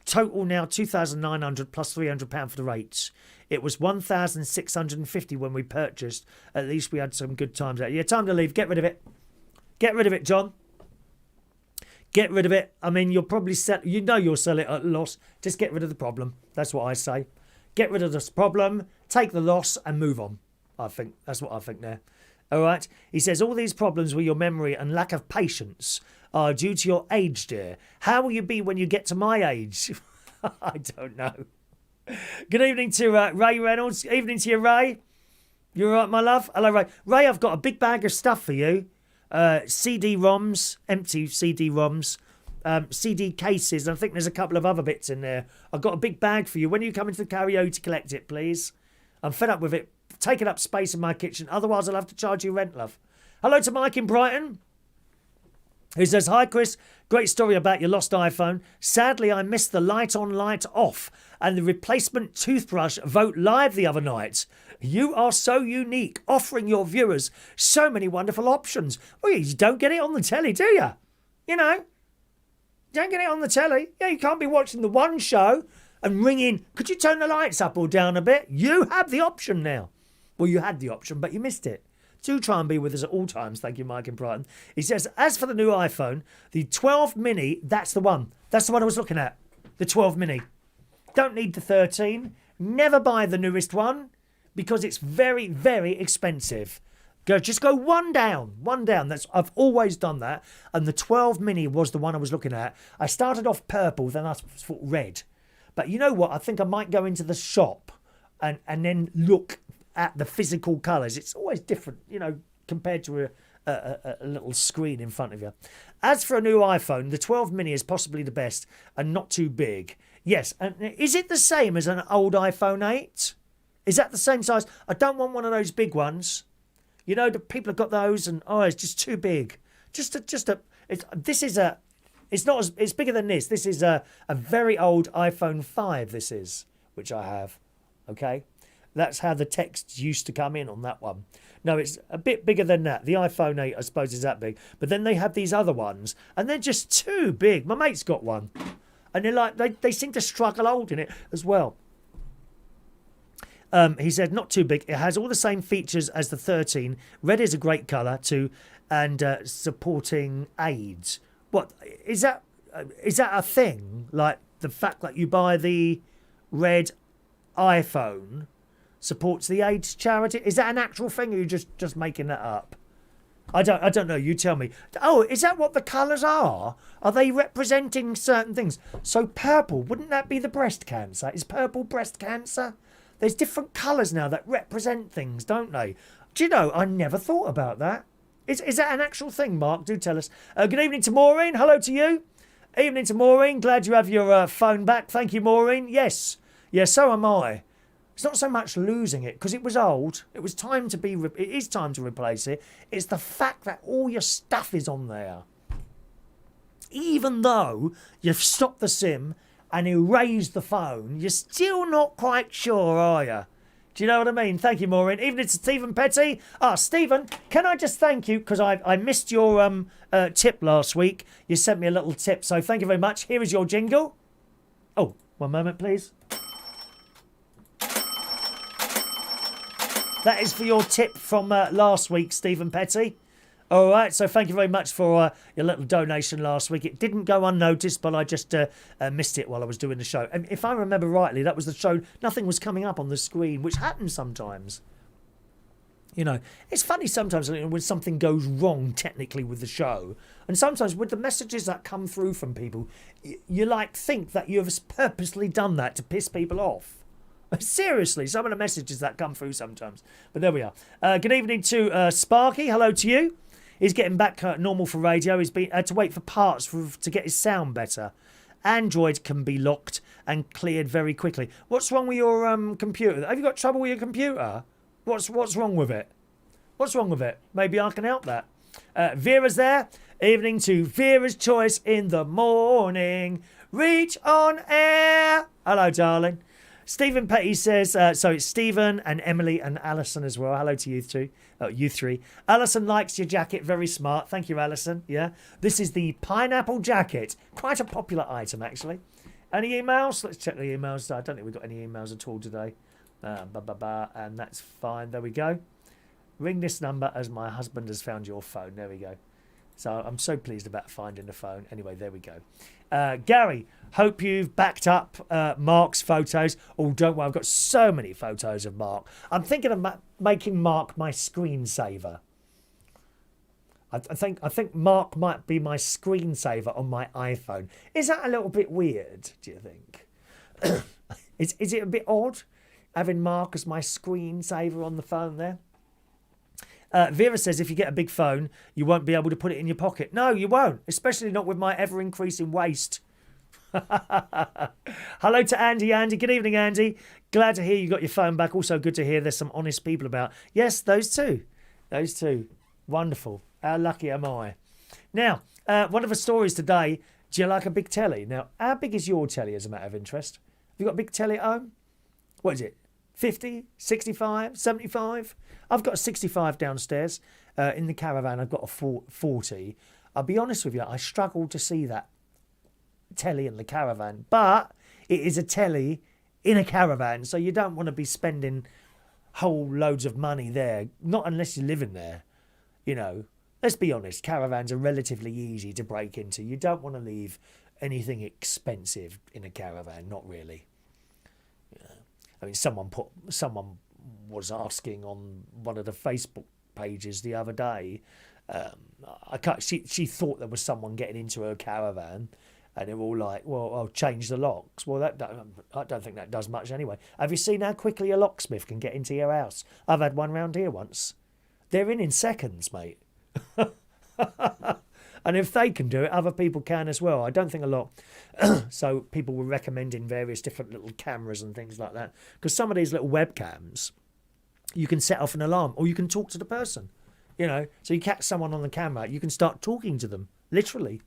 Total now £2,900 plus £300 for the rates. It was £1,650 when we purchased. At least we had some good times out. Yeah, time to leave. Get rid of it. Get rid of it, John. Get rid of it. I mean, you'll probably sell. You'll sell it at a loss. Just get rid of the problem. That's what I say. Get rid of this problem. Take the loss and move on. I think that's what I think there. All right. He says all these problems with your memory and lack of patience are due to your age, dear. How will you be when you get to my age? I don't know. Good evening to Ray Reynolds. Evening to you, Ray. You all right, my love? Hello, Ray. Ray, I've got a big bag of stuff for you. CD-ROMs, empty CD-ROMs, CD cases. I think there's a couple of other bits in there. I've got a big bag for you. When you come into the karaoke to collect it, please. I'm fed up with it taking up space in my kitchen. Otherwise, I'll have to charge you rent, love. Hello to Mike in Brighton. Who says, hi Chris, great story about your lost iPhone. Sadly, I missed the light on, light off and the replacement toothbrush vote live the other night. You are so unique, offering your viewers so many wonderful options. Well, you don't get it on the telly, do you? You know, you don't get it on the telly. Yeah, you can't be watching the one show and ring in, could you turn the lights up or down a bit? You have the option now. Well, you had the option, but you missed it. Do try and be with us at all times. Thank you, Mike in Brighton. He says, as for the new iPhone, the 12 mini, that's the one. That's the one I was looking at. The 12 mini. Don't need the 13. Never buy the newest one because it's very, very expensive. Just go one down. One down. I've always done that. And the 12 mini was the one I was looking at. I started off purple, then I thought red. But you know what? I think I might go into the shop and then look at the physical colours. It's always different, you know, compared to a little screen in front of you. As for a new iPhone, the 12 mini is possibly the best and not too big. Yes, and is it the same as an old iPhone 8? Is that the same size? I don't want one of those big ones. You know, the people have got those and, it's just too big. It's bigger than this. This is a very old iPhone 5, this is, which I have, okay? That's how the text used to come in on that one. No, it's a bit bigger than that. The iPhone 8, I suppose, is that big. But then they have these other ones, and they're just too big. My mate's got one. And they're like, they seem to struggle holding it as well. He said, not too big. It has all the same features as the 13. Red is a great colour too, and supporting aids. What, is that a thing? Like the fact that you buy the red iPhone supports the AIDS charity? Is that an actual thing, or are you just making that up? I don't know. You tell me. Oh, is that what the colours are? Are they representing certain things? So purple, wouldn't that be the breast cancer? Is purple breast cancer? There's different colours now that represent things, don't they? Do you know, I never thought about that. Is that an actual thing, Mark? Do tell us. Good evening to Maureen. Hello to you. Evening to Maureen. Glad you have your phone back. Thank you, Maureen. Yes. Yeah, so am I. It's not so much losing it, because it was old. It was time to be... It is time to replace it. It's the fact that all your stuff is on there. Even though you've stopped the SIM and erased the phone, you're still not quite sure, are you? Do you know what I mean? Thank you, Maureen. Evening to Stephen Petty. Stephen, can I just thank you, because I missed your tip last week. You sent me a little tip, so thank you very much. Here is your jingle. Oh, one moment, please. That is for your tip from last week, Stephen Petty. All right, so thank you very much for your little donation last week. It didn't go unnoticed, but I just missed it while I was doing the show. And if I remember rightly, that was the show. Nothing was coming up on the screen, which happens sometimes. You know, it's funny sometimes when something goes wrong technically with the show. And sometimes with the messages that come through from people, you like think that you've purposely done that to piss people off. Seriously, some of the messages that come through sometimes. But there we are. Good evening to Sparky. Hello to you. He's getting back normal for radio. He's been had to wait for parts to get his sound better. Android can be locked and cleared very quickly. What's wrong with your computer? Have you got trouble with your computer? What's wrong with it? What's wrong with it? Maybe I can help that. Vera's there. Evening to Vera's Choice in the morning. Reach on air. Hello, darling. Stephen Petty says, so it's Stephen and Emily and Alison as well. Hello to you two. Oh, you three. Alison likes your jacket. Very smart. Thank you, Alison. Yeah. This is the pineapple jacket. Quite a popular item, actually. Any emails? Let's check the emails. I don't think we've got any emails at all today. And that's fine. There we go. Ring this number as my husband has found your phone. There we go. So I'm so pleased about finding the phone. Anyway, there we go. Gary, hope you've backed up Mark's photos. Oh, don't worry, I've got so many photos of Mark. I'm thinking of making Mark my screensaver. I think Mark might be my screensaver on my iPhone. Is that a little bit weird, do you think? Is it a bit odd having Mark as my screensaver on the phone there? Vera says if you get a big phone, you won't be able to put it in your pocket. No, you won't, especially not with my ever-increasing waist. Hello to Andy. Andy, good evening, Andy. Glad to hear you got your phone back. Also good to hear there's some honest people about. Yes, those two. Those two. Wonderful. How lucky am I? Now, One of the stories today, do you like a big telly? Now, how big is your telly as a matter of interest? Have you got a big telly at home? What is it? 50, 65, 75? I've got a 65 downstairs. In the caravan, I've got a 40. I'll be honest with you, I struggle to see that telly in the caravan. But it is a telly in a caravan, so you don't want to be spending whole loads of money there. Not unless you're living there, you know. Let's be honest, caravans are relatively easy to break into. You don't want to leave anything expensive in a caravan, not really. You know, I mean, someone was asking on one of the Facebook pages the other day. She thought there was someone getting into her caravan, and they were all like, "Well, I'll change the locks." Well, I don't think that does much anyway. Have you seen how quickly a locksmith can get into your house? I've had one round here once. They're in seconds, mate. And if they can do it, other people can as well. I don't think a lot. So people were recommending various different little cameras and things like that, because some of these little webcams, you can set off an alarm, or you can talk to the person, you know. So you catch someone on the camera, you can start talking to them, literally.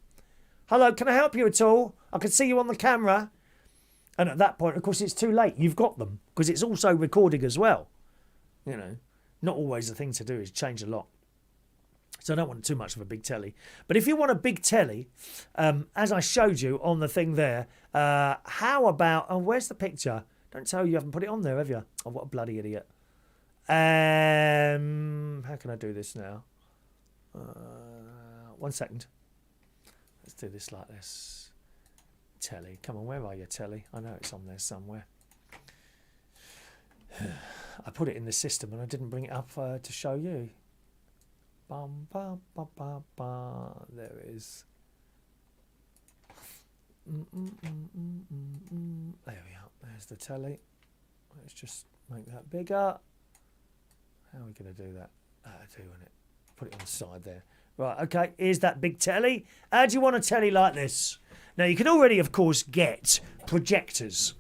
"Hello, can I help you at all? I can see you on the camera." And at that point, of course, it's too late. You've got them, because it's also recording as well. You know, not always the thing to do is change a lock. So I don't want too much of a big telly. But if you want a big telly, as I showed you on the thing there, how about... Oh, where's the picture? Don't tell you haven't put it on there, have you? Oh, what a bloody idiot. How can I do this now? 1 second. Let's do this like this. Telly. Come on, where are you, telly? I know it's on there somewhere. I put it in the system and I didn't bring it up to show you. Bum, bum, bum, bum, bum. There it is. There we are. There's the telly. Let's just make that bigger. How are we going to do that? Doing it. Put it on the side there. Right, okay, here's that big telly. How do you want a telly like this? Now, you can already, of course, get projectors.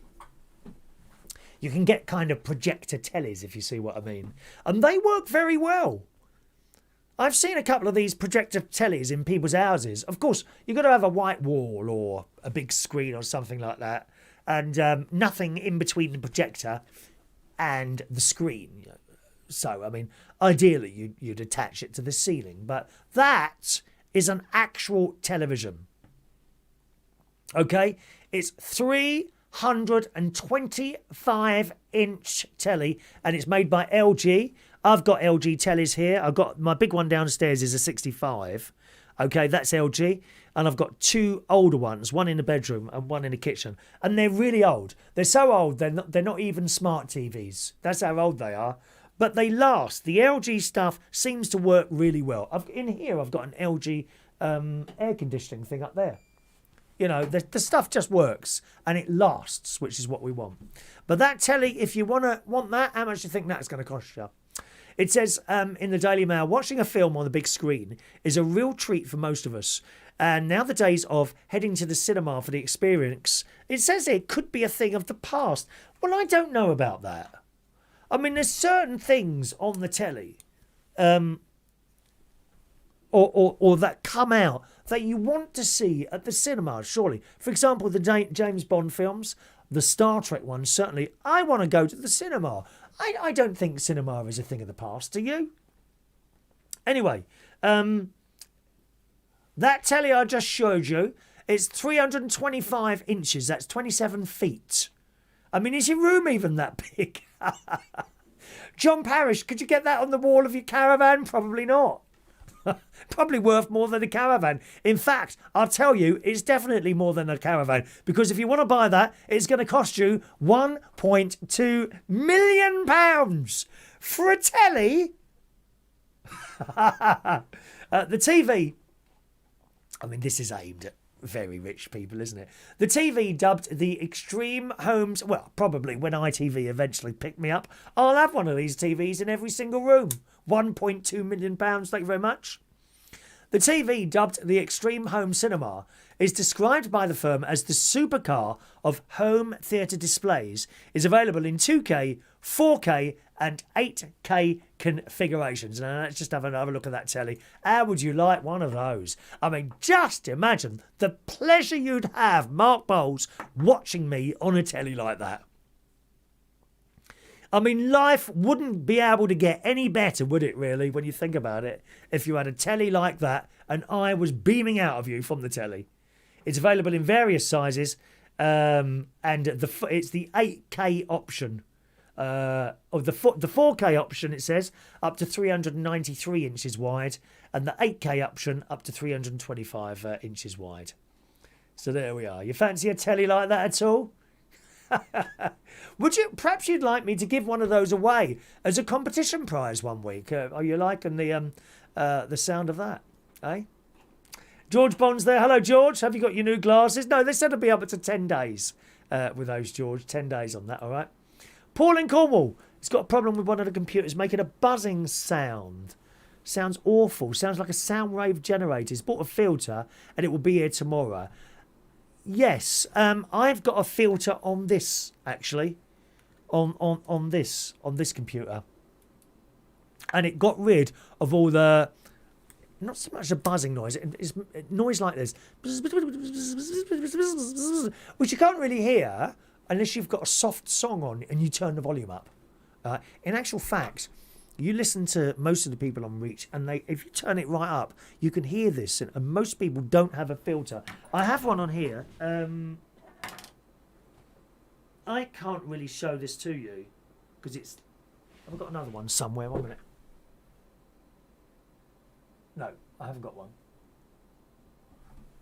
You can get kind of projector tellies, if you see what I mean. And they work very well. I've seen a couple of these projector tellies in people's houses. Of course, you've got to have a white wall or a big screen or something like that. And nothing in between the projector and the screen. So, I mean, ideally, you'd attach it to the ceiling. But that is an actual television. Okay? It's 325-inch telly, and it's made by LG. I've got LG tellies here. I've got my big one downstairs is a 65. Okay, that's LG. And I've got two older ones, one in the bedroom and one in the kitchen. And they're really old. They're so old, they're not even smart TVs. That's how old they are. But they last. The LG stuff seems to work really well. In here, I've got an LG air conditioning thing up there. You know, the stuff just works and it lasts, which is what we want. But that telly, if you want that, how much do you think that's going to cost you? It says in the Daily Mail, watching a film on the big screen is a real treat for most of us. And now the days of heading to the cinema for the experience, it says it could be a thing of the past. Well, I don't know about that. I mean, there's certain things on the telly or that come out that you want to see at the cinema, surely. For example, the James Bond films, the Star Trek ones, certainly. I want to go to the cinema. I don't think cinema is a thing of the past, do you? Anyway, that telly I just showed you, it's 325 inches. That's 27 feet. I mean, is your room even that big? John Parrish, could you get that on the wall of your caravan? Probably not. Probably worth more than a caravan. In fact, I'll tell you, it's definitely more than a caravan. Because if you want to buy that, it's going to cost you £1.2 million for a telly. The TV, I mean, this is aimed at very rich people, isn't it? The TV dubbed the Extreme Homes, well, probably when ITV eventually pick me up, I'll have one of these TVs in every single room. £1.2 million, thank you very much. The TV, dubbed the Extreme Home Cinema, is described by the firm as the supercar of home theatre displays, is available in 2K, 4K and 8K configurations. Now, let's just have another look at that telly. How would you like one of those? I mean, just imagine the pleasure you'd have, Mark Bowles, watching me on a telly like that. I mean, life wouldn't be able to get any better, would it, really, when you think about it, if you had a telly like that and I was beaming out of you from the telly. It's available in various sizes, and it's the 8K option. Of the 4K option, it says, up to 393 inches wide, and the 8K option up to 325 inches wide. So there we are. You fancy a telly like that at all? Perhaps you'd like me to give one of those away as a competition prize one week? Are you liking the sound of that? Eh? George Bond's there. Hello, George. Have you got your new glasses? No, they said it'll be up to 10 days with those, George. 10 days on that, all right? Paul in Cornwall. He's got a problem with one of the computers making a buzzing sound. Sounds awful. Sounds like a sound wave generator. He's bought a filter and it will be here tomorrow. Yes, I've got a filter on this, actually. On this computer. And it got rid of all the... Not so much a buzzing noise. It's noise like this. Which you can't really hear unless you've got a soft song on and you turn the volume up. In actual fact, you listen to most of the people on Reach and if you turn it right up, you can hear this. And most people don't have a filter. I have one on here. I can't really show this to you because it's... I've got another one somewhere. 1 minute. No, I haven't got one.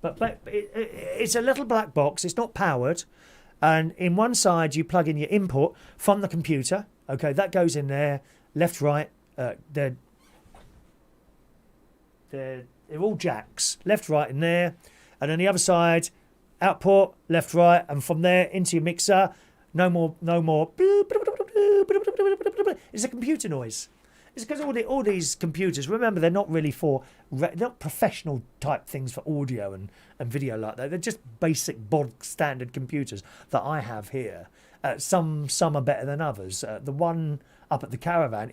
But it's a little black box. It's not powered. And in one side, you plug in your input from the computer. Okay, that goes in there. Left, right. They're all jacks. Left, right in there. And on the other side, output, left, right. And from there into your mixer. No more. It's a computer noise. It's because all these computers, remember, they're not really not professional type things for audio and video like that. They're just basic bog standard computers that I have here. Some are better than others. The one up at the caravan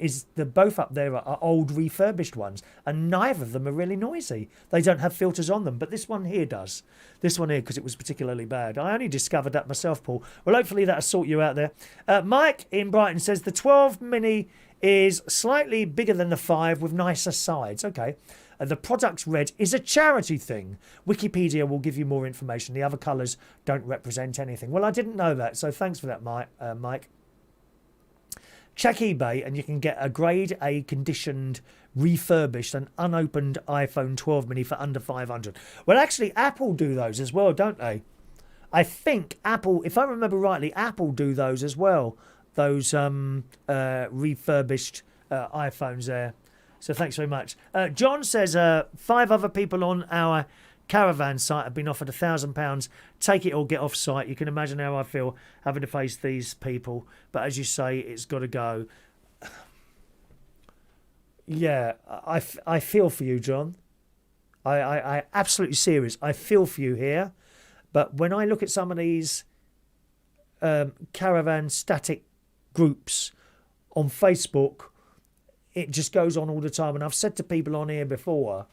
both up there are old refurbished ones, and neither of them are really noisy. They don't have filters on them, but this one here does. This one here, because it was particularly bad. I only discovered that myself, Paul. Well, hopefully that'll sort you out there. Mike in Brighton says the 12 Mini is slightly bigger than the 5 with nicer sides. Okay. The product's red is a charity thing. Wikipedia will give you more information. The other colours don't represent anything. Well, I didn't know that, so thanks for that, Mike. Check eBay and you can get a grade A conditioned, refurbished and unopened iPhone 12 mini for under 500. Well, actually, Apple do those as well, don't they? I think Apple, if I remember rightly, Apple do those as well. Those refurbished iPhones there. So thanks very much. John says 5 other people on our caravan site have been offered £1,000. Take it or get off site. You can imagine how I feel having to face these people. But as you say, it's got to go. Yeah, I feel for you, John. I absolutely serious. I feel for you here. But when I look at some of these caravan static groups on Facebook, it just goes on all the time. And I've said to people on here before,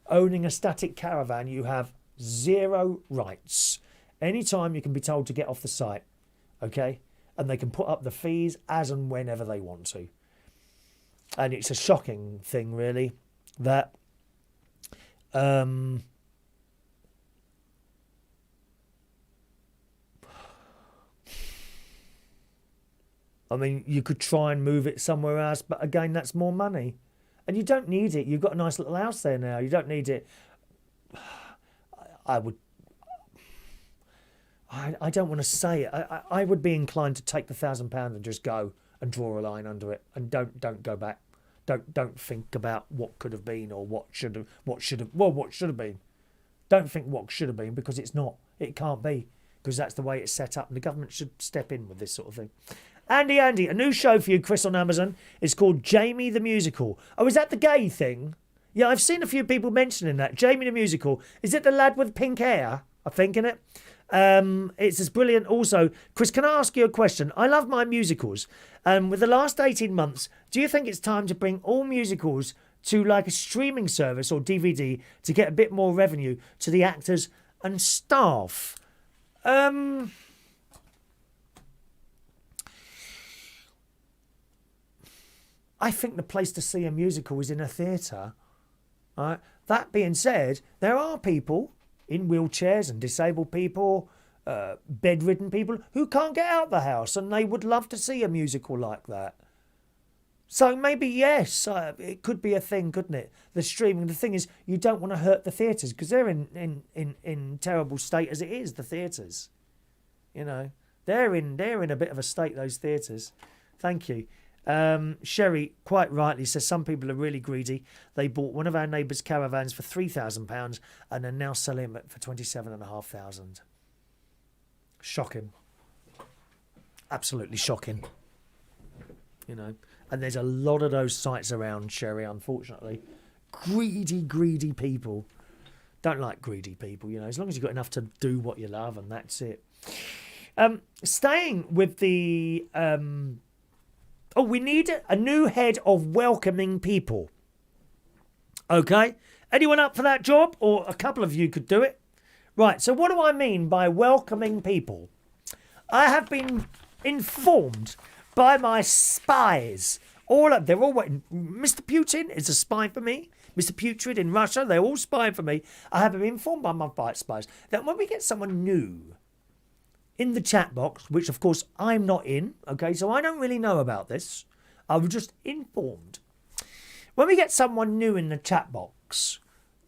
owning a static caravan, you have 0 rights. Anytime you can be told to get off the site, okay? And they can put up the fees as and whenever they want to. And it's a shocking thing, really, that I mean, you could try and move it somewhere else, but again, that's more money. And you don't need it. You've got a nice little house there now. You don't need it. I don't want to say it. I would be inclined to take the £1,000 and just go and draw a line under it and don't go back. Don't think about what could have been or what should have been. Don't think what should have been, because it's not. It can't be, because that's the way it's set up, and the government should step in with this sort of thing. Andy, a new show for you, Chris, on Amazon. It's called Jamie the Musical. Oh, is that the gay thing? Yeah, I've seen a few people mentioning that. Jamie the Musical. Is it the lad with pink hair? I think, innit? It's as brilliant. Also, Chris, can I ask you a question? I love my musicals. With the last 18 months, do you think it's time to bring all musicals to like a streaming service or DVD to get a bit more revenue to the actors and staff? I think the place to see a musical is in a theatre. Right? That being said, there are people in wheelchairs and disabled people, bedridden people who can't get out the house and they would love to see a musical like that. So maybe, yes, it could be a thing, couldn't it? The streaming. The thing is, you don't want to hurt the theatres because they're in terrible state as it is, the theatres. You know, they're in a bit of a state, those theatres. Thank you. Sherry quite rightly says some people are really greedy. They bought one of our neighbours' caravans for £3,000 and are now selling it for £27,500. Shocking. Absolutely shocking. You know, and there's a lot of those sites around, Sherry, unfortunately. Greedy people. Don't like greedy people, you know, as long as you've got enough to do what you love and that's it. Staying with the... we need a new head of welcoming people. Okay? Anyone up for that job? Or a couple of you could do it. Right, so what do I mean by welcoming people? I have been informed by my spies. They're all waiting. Mr. Putin is a spy for me. Mr. Putrid in Russia, they're all spying for me. I have been informed by my spies that when we get someone new in the chat box, which of course I'm not in, okay, so I don't really know about this. I was just informed. When we get someone new in the chat box,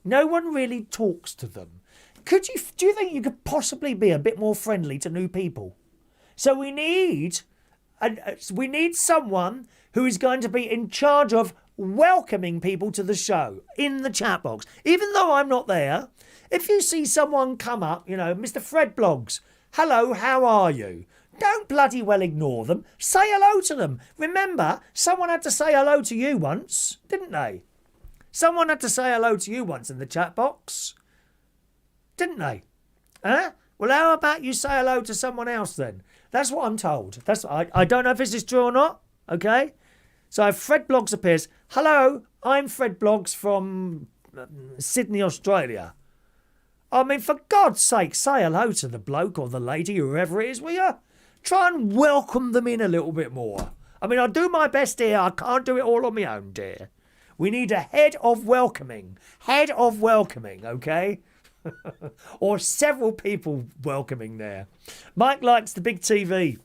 no one really talks to them. Do you think you could possibly be a bit more friendly to new people? So we need someone who is going to be in charge of welcoming people to the show in the chat box. Even though I'm not there, if you see someone come up, you know, Mr. Fred Blogs, hello, how are you? Don't bloody well ignore them. Say hello to them. Remember, someone had to say hello to you once, didn't they? Someone had to say hello to you once in the chat box, didn't they? Huh? Well, how about you say hello to someone else then? That's what I'm told. I don't know if this is true or not, okay? So if Fred Blogs appears, hello, I'm Fred Blogs from Sydney, Australia. I mean, for God's sake, say hello to the bloke or the lady, whoever it is, will you? Try and welcome them in a little bit more. I mean, I'll do my best here. I can't do it all on my own, dear. We need a head of welcoming. Head of welcoming, okay? Or several people welcoming there. Mike likes the big TV.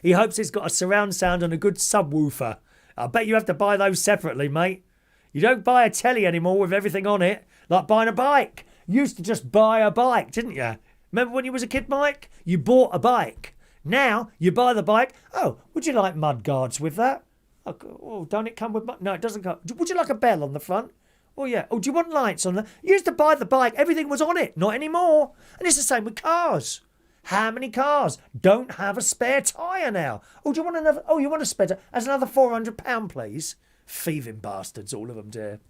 He hopes it's got a surround sound and a good subwoofer. I bet you have to buy those separately, mate. You don't buy a telly anymore with everything on it, like buying a bike. You used to just buy a bike, didn't you? Remember when you was a kid, Mike? You bought a bike. Now you buy the bike. Oh, would you like mud guards with that? Oh, don't it come with mud? No, it doesn't come. Would you like a bell on the front? Oh, yeah. Oh, do you want lights on the... You used to buy the bike. Everything was on it. Not anymore. And it's the same with cars. How many cars don't have a spare tyre now? Oh, do you want another... Oh, you want a spare tyre? That's another £400, please. Thieving bastards, all of them, dear.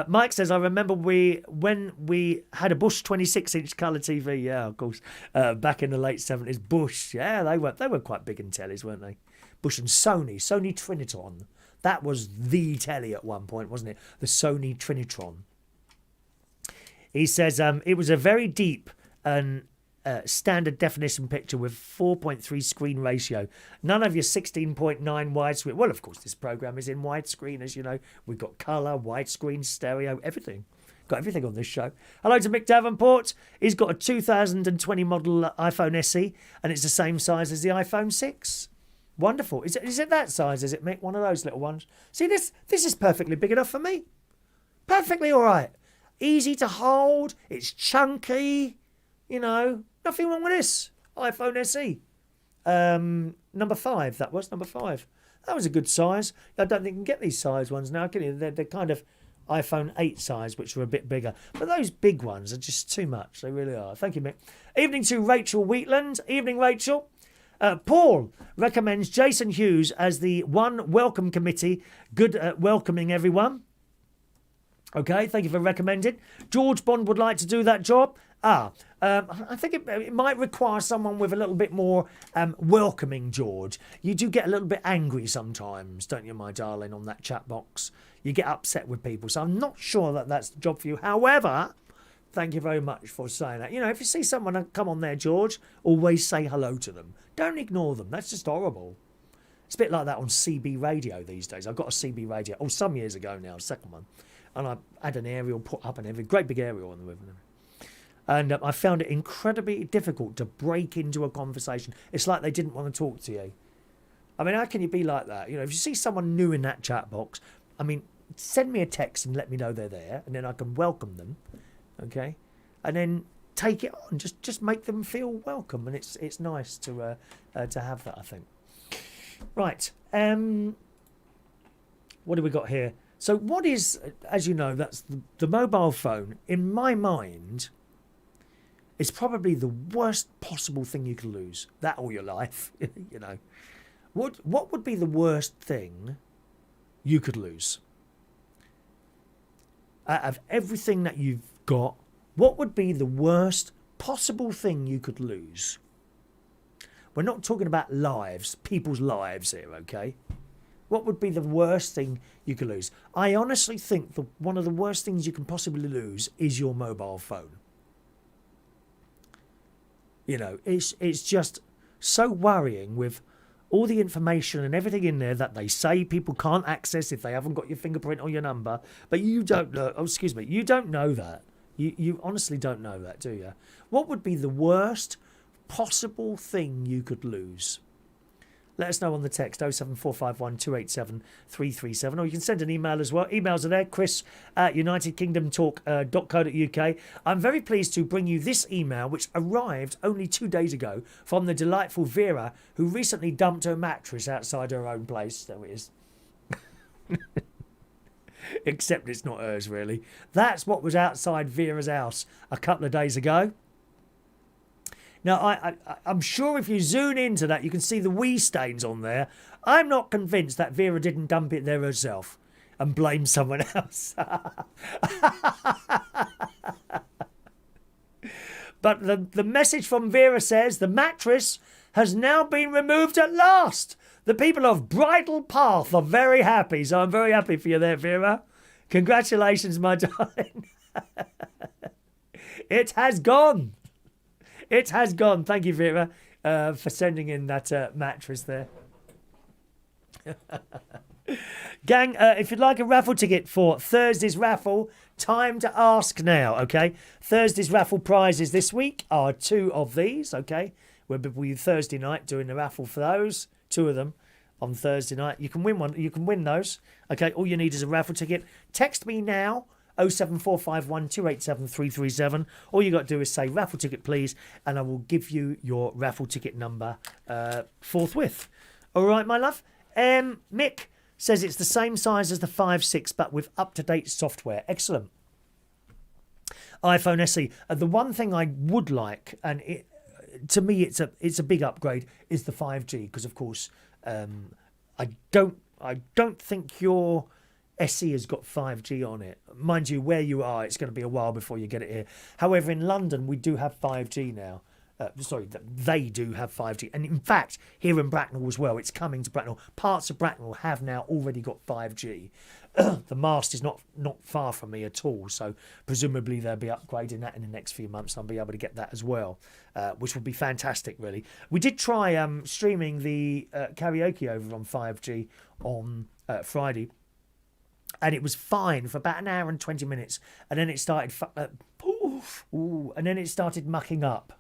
Mike says, I remember when we had a Bush 26-inch colour TV. Yeah, of course. Back in the late 70s. Bush. Yeah, they were quite big in tellies, weren't they? Bush and Sony Trinitron. That was the telly at one point, wasn't it? The Sony Trinitron. He says it was a very deep and standard definition picture with 4.3 screen ratio. None of your 16.9 widescreen. Well, of course, this programme is in widescreen, as you know. We've got colour, widescreen, stereo, everything. Got everything on this show. Hello to Mick Davenport. He's got a 2020 model iPhone SE, and it's the same size as the iPhone 6. Wonderful. Is it that size? Is it, Mick? One of those little ones? See, this is perfectly big enough for me. Perfectly all right. Easy to hold. It's chunky. You know, nothing wrong with this. iPhone SE. Number 5, that was. Number 5. That was a good size. I don't think you can get these size ones now, can you? They're kind of iPhone 8 size, which are a bit bigger. But those big ones are just too much. They really are. Thank you, Mick. Evening to Rachel Wheatland. Evening, Rachel. Paul recommends Jason Hughes as the one welcome committee. Good at welcoming everyone. Okay, thank you for recommending. George Bond would like to do that job. I think it might require someone with a little bit more welcoming, George. You do get a little bit angry sometimes, don't you, my darling, on that chat box? You get upset with people, so I'm not sure that that's the job for you. However, thank you very much for saying that. You know, if you see someone come on there, George, always say hello to them. Don't ignore them. That's just horrible. It's a bit like that on CB radio these days. I've got a CB radio, some years ago now, second one. And I had an aerial put up and everything, great big aerial on the river. And I found it incredibly difficult to break into a conversation. It's like they didn't want to talk to you. I mean, how can you be like that? You know, if you see someone new in that chat box, I mean, send me a text and let me know they're there, and then I can welcome them, okay? And then take it on. Just make them feel welcome, and it's nice to have that, I think. Right. What do we got here? So what is, as you know, that's the mobile phone. In my mind, it's probably the worst possible thing you could lose. That all your life, you know. What would be the worst thing you could lose? Out of everything that you've got, what would be the worst possible thing you could lose? We're not talking about lives, people's lives here, okay? What would be the worst thing you could lose? I honestly think one of the worst things you can possibly lose is your mobile phone. You know, it's just so worrying with all the information and everything in there that they say people can't access if they haven't got your fingerprint or your number. But you don't know. Oh, excuse me. You don't know that. You honestly don't know that, do you? What would be the worst possible thing you could lose? Let us know on the text 07451 287 337, or you can send an email as well. Emails are there, chris@unitedkingdomtalk.co.uk. I'm very pleased to bring you this email, which arrived only 2 days ago from the delightful Vera, who recently dumped her mattress outside her own place. There it is. Except it's not hers, really. That's what was outside Vera's house a couple of days ago. Now, I'm sure if you zoom into that, you can see the wee stains on there. I'm not convinced that Vera didn't dump it there herself and blame someone else. But the message from Vera says the mattress has now been removed at last. The people of Bridle Path are very happy, so I'm very happy for you there, Vera. Congratulations, my darling. It has gone. It has gone. Thank you, Vera, for sending in that mattress there. Gang, if you'd like a raffle ticket for Thursday's raffle, time to ask now, okay? Thursday's raffle prizes this week are 2 of these, okay? We'll be Thursday night doing the raffle for those, 2 of them on Thursday night. You can win one. You can win those, okay? All you need is a raffle ticket. Text me now. 07451 287 337. All you got to do is say raffle ticket please, and I will give you your raffle ticket number forthwith. All right, my love. Mick says it's the same size as the 5.6 but with up-to-date software. Excellent. iPhone SE. The one thing I would like, and to me it's a big upgrade, is the 5G, because of course I don't think your SE has got 5G on it. Mind you, where you are, it's going to be a while before you get it here. However, in London, we do have 5G now. They do have 5G. And in fact, here in Bracknell as well, it's coming to Bracknell. Parts of Bracknell have now already got 5G. The mast is not far from me at all, so presumably they'll be upgrading that in the next few months. I'll be able to get that as well, which would be fantastic, really. We did try streaming the karaoke over on 5G on Friday, and it was fine for about an hour and 20 minutes, and then it started and then it started mucking up.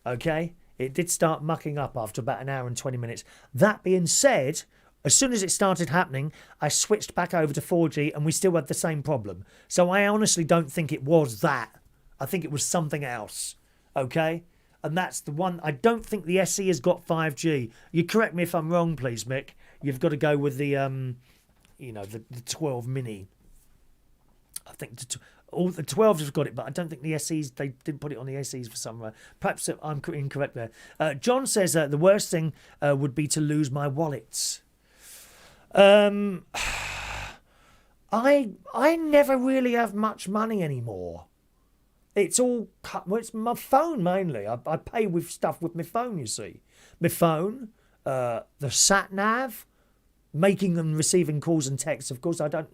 Okay, it did start mucking up after about an hour and 20 minutes. That being said, as soon as it started happening, I switched back over to 4G and we still had the same problem. So I honestly don't think it was that. I think it was something else. Okay? And that's the one. I don't think the SE has got 5G. You correct me if I'm wrong, please, Mick. You've got to go with the, the 12 mini. I think all the 12s have got it, but I don't think the SEs, they didn't put it on the SEs for some reason. Perhaps I'm incorrect there. John says the worst thing would be to lose my wallets. I never really have much money anymore. It's all well, it's my phone mainly. I pay with stuff with my phone. You see, my phone, the sat nav, making and receiving calls and texts. Of course, I don't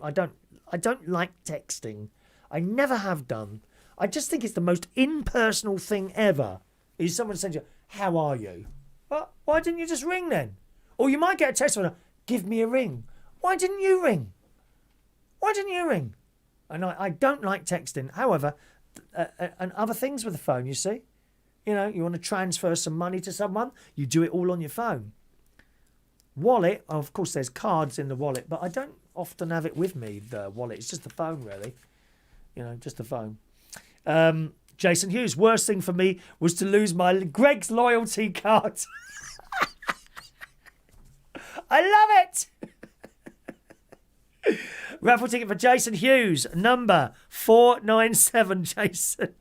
like texting. I never have done. I just think it's the most impersonal thing ever. Is someone saying to you, "How are you?" Well, why didn't you just ring then? Or you might get a text from, "Give me a ring." Why didn't you ring? Why didn't you ring? And I don't like texting. However, and other things with the phone, you see. You know, you want to transfer some money to someone, you do it all on your phone. Wallet, of course, there's cards in the wallet, but I don't often have it with me, the wallet. It's just the phone, really. You know, just the phone. Jason Hughes, worst thing for me was to lose my Greg's loyalty card. I love it. Raffle ticket for Jason Hughes, number 497, Jason.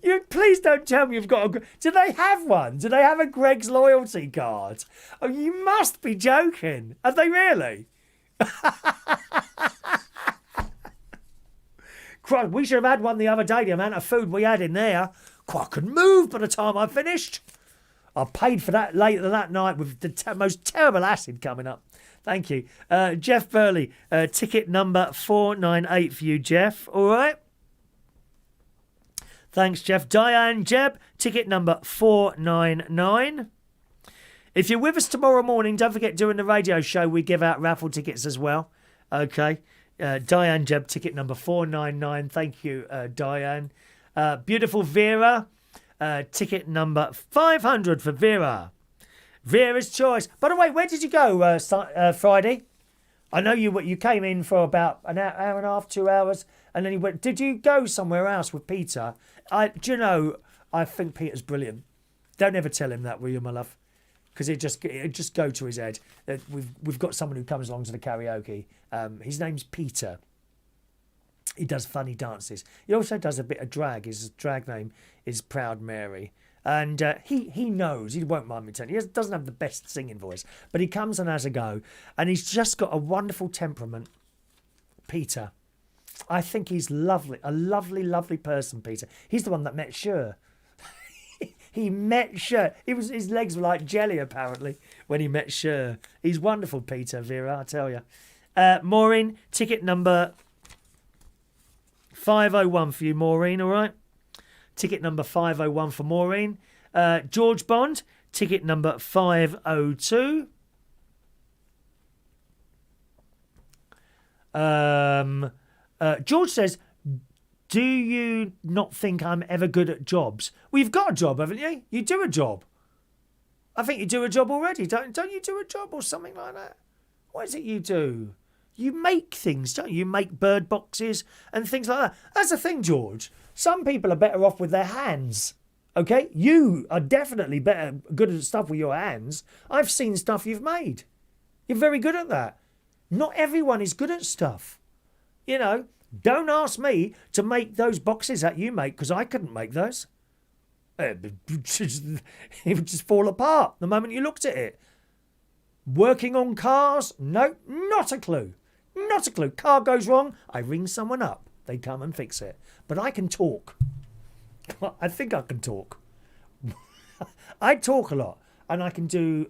You please don't tell me you've got a... Do they have one? Do they have a Greg's loyalty card? Oh, you must be joking. Have they really? Christ, we should have had one the other day, the amount of food we had in there. I couldn't move by the time I finished. I paid for that later that night with the most terrible acid coming up. Thank you. Jeff Burley, ticket number 498 for you, Jeff. All right? Thanks, Jeff. Diane Jeb, ticket number 499. If you're with us tomorrow morning, don't forget during the radio show we give out raffle tickets as well. Okay. Diane Jeb, ticket number 499. Thank you, Diane. Beautiful Vera, ticket number 500 for Vera. Vera's choice. By the way, where did you go Friday? I know you came in for about an hour and a half, 2 hours, and then you went. Did you go somewhere else with Peter? Do you know? I think Peter's brilliant. Don't ever tell him that, will you, my love? Because it just go to his head. We've got someone who comes along to the karaoke. His name's Peter. He does funny dances. He also does a bit of drag. His drag name is Proud Mary. And he knows, he won't mind me telling you, he doesn't have the best singing voice, but he comes and has a go. And he's just got a wonderful temperament, Peter. I think he's lovely, a lovely, lovely person, Peter. He's the one that met Cher. He met Cher. His legs were like jelly, apparently, when he met Cher. He's wonderful, Peter, Vera, I tell you. Maureen, ticket number 501 for you, Maureen, all right? Ticket number 501 for Maureen. George Bond, ticket number 502. George says, do you not think I'm ever good at jobs? Well, you've got a job, haven't you? You do a job. I think you do a job already. Don't you do a job or something like that? What is it you do? You make things, don't you? You make bird boxes and things like that. That's the thing, George. Some people are better off with their hands. Okay? You are definitely good at stuff with your hands. I've seen stuff you've made. You're very good at that. Not everyone is good at stuff. You know, don't ask me to make those boxes that you make, because I couldn't make those. It would just fall apart the moment you looked at it. Working on cars? No, not a clue. Not a clue. Car goes wrong, I ring someone up. They come and fix it. But I can talk. I think I can talk. I talk a lot. And I can do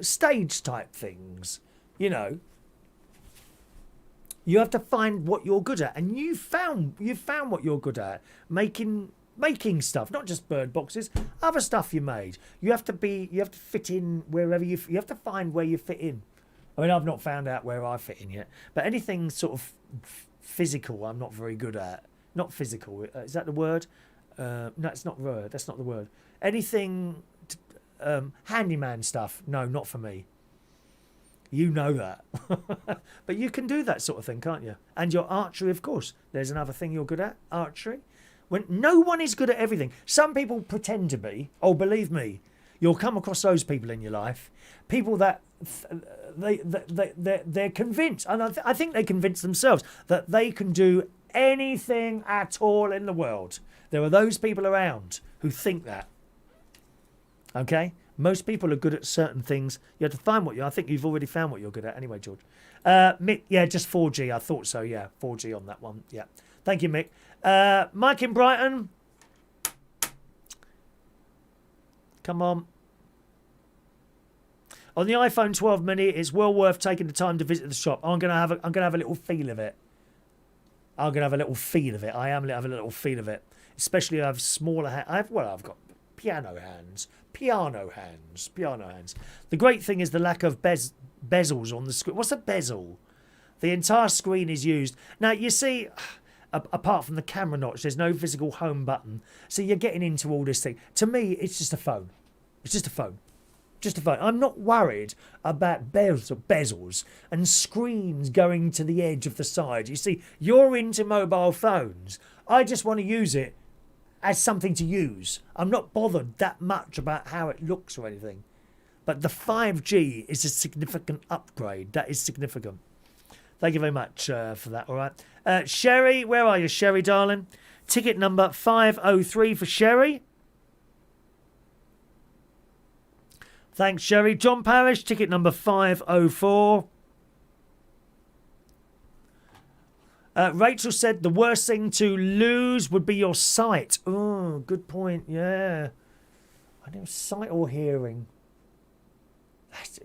stage type things. You know. You have to find what you're good at. And you found what you're good at. Making stuff, not just bird boxes, other stuff you made. You have to fit in wherever you have to find where you fit in. I mean, I've not found out where I fit in yet, but anything sort of physical, I'm not very good at. Not physical, is that the word? No, it's not word. That's not the word. Anything handyman stuff, no, not for me. You know that. But you can do that sort of thing, can't you? And your archery, of course. There's another thing you're good at, archery. When no one is good at everything. Some people pretend to be. Oh, believe me, you'll come across those people in your life. People that they're convinced, and I think they convince themselves that they can do anything at all in the world. There are those people around who think that. Okay? Most people are good at certain things. You have to find what you. I think you've already found what you're good at anyway, George. Mick, yeah, just 4G. I thought so. Yeah, 4G on that one. Yeah, thank you, Mick. Mike in Brighton. Come on. On the iPhone 12 mini, it's well worth taking the time to visit the shop. I'm gonna have a little feel of it. I'm gonna have a little feel of it. I am having a little feel of it. Especially I have smaller hands. I've got piano hands. The great thing is the lack of bezels on the screen. What's a bezel? The entire screen is used. Now, you see, apart from the camera notch, there's no physical home button. So you're getting into all this thing. To me, it's just a phone. It's just a phone. Just a phone. I'm not worried about bezels and screens going to the edge of the side. You see, you're into mobile phones. I just want to use it as something to use. I'm not bothered that much about how it looks or anything. But the 5G is a significant upgrade. That is significant. Thank you very much for that, all right. Sherry, where are you, Sherry, darling? Ticket number 503 for Sherry. Thanks, Sherry. John Parrish, ticket number 504. Rachel said the worst thing to lose would be your sight. Oh, good point. Yeah. I know, sight or hearing. That's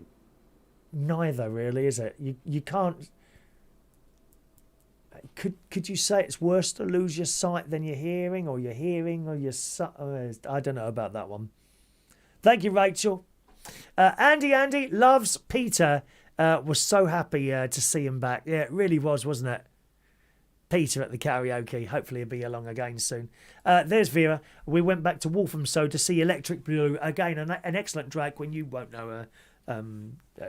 neither, really, is it? You can't. Could you say it's worse to lose your sight than your hearing, or your hearing, or your sight? I don't know about that one. Thank you, Rachel. Andy loves Peter. Was so happy to see him back. Yeah, it really was, wasn't it? Peter at the karaoke. Hopefully he'll be along again soon. There's Vera. We went back to Walthamstow to see Electric Blue. Again, an excellent drag queen. You won't know her.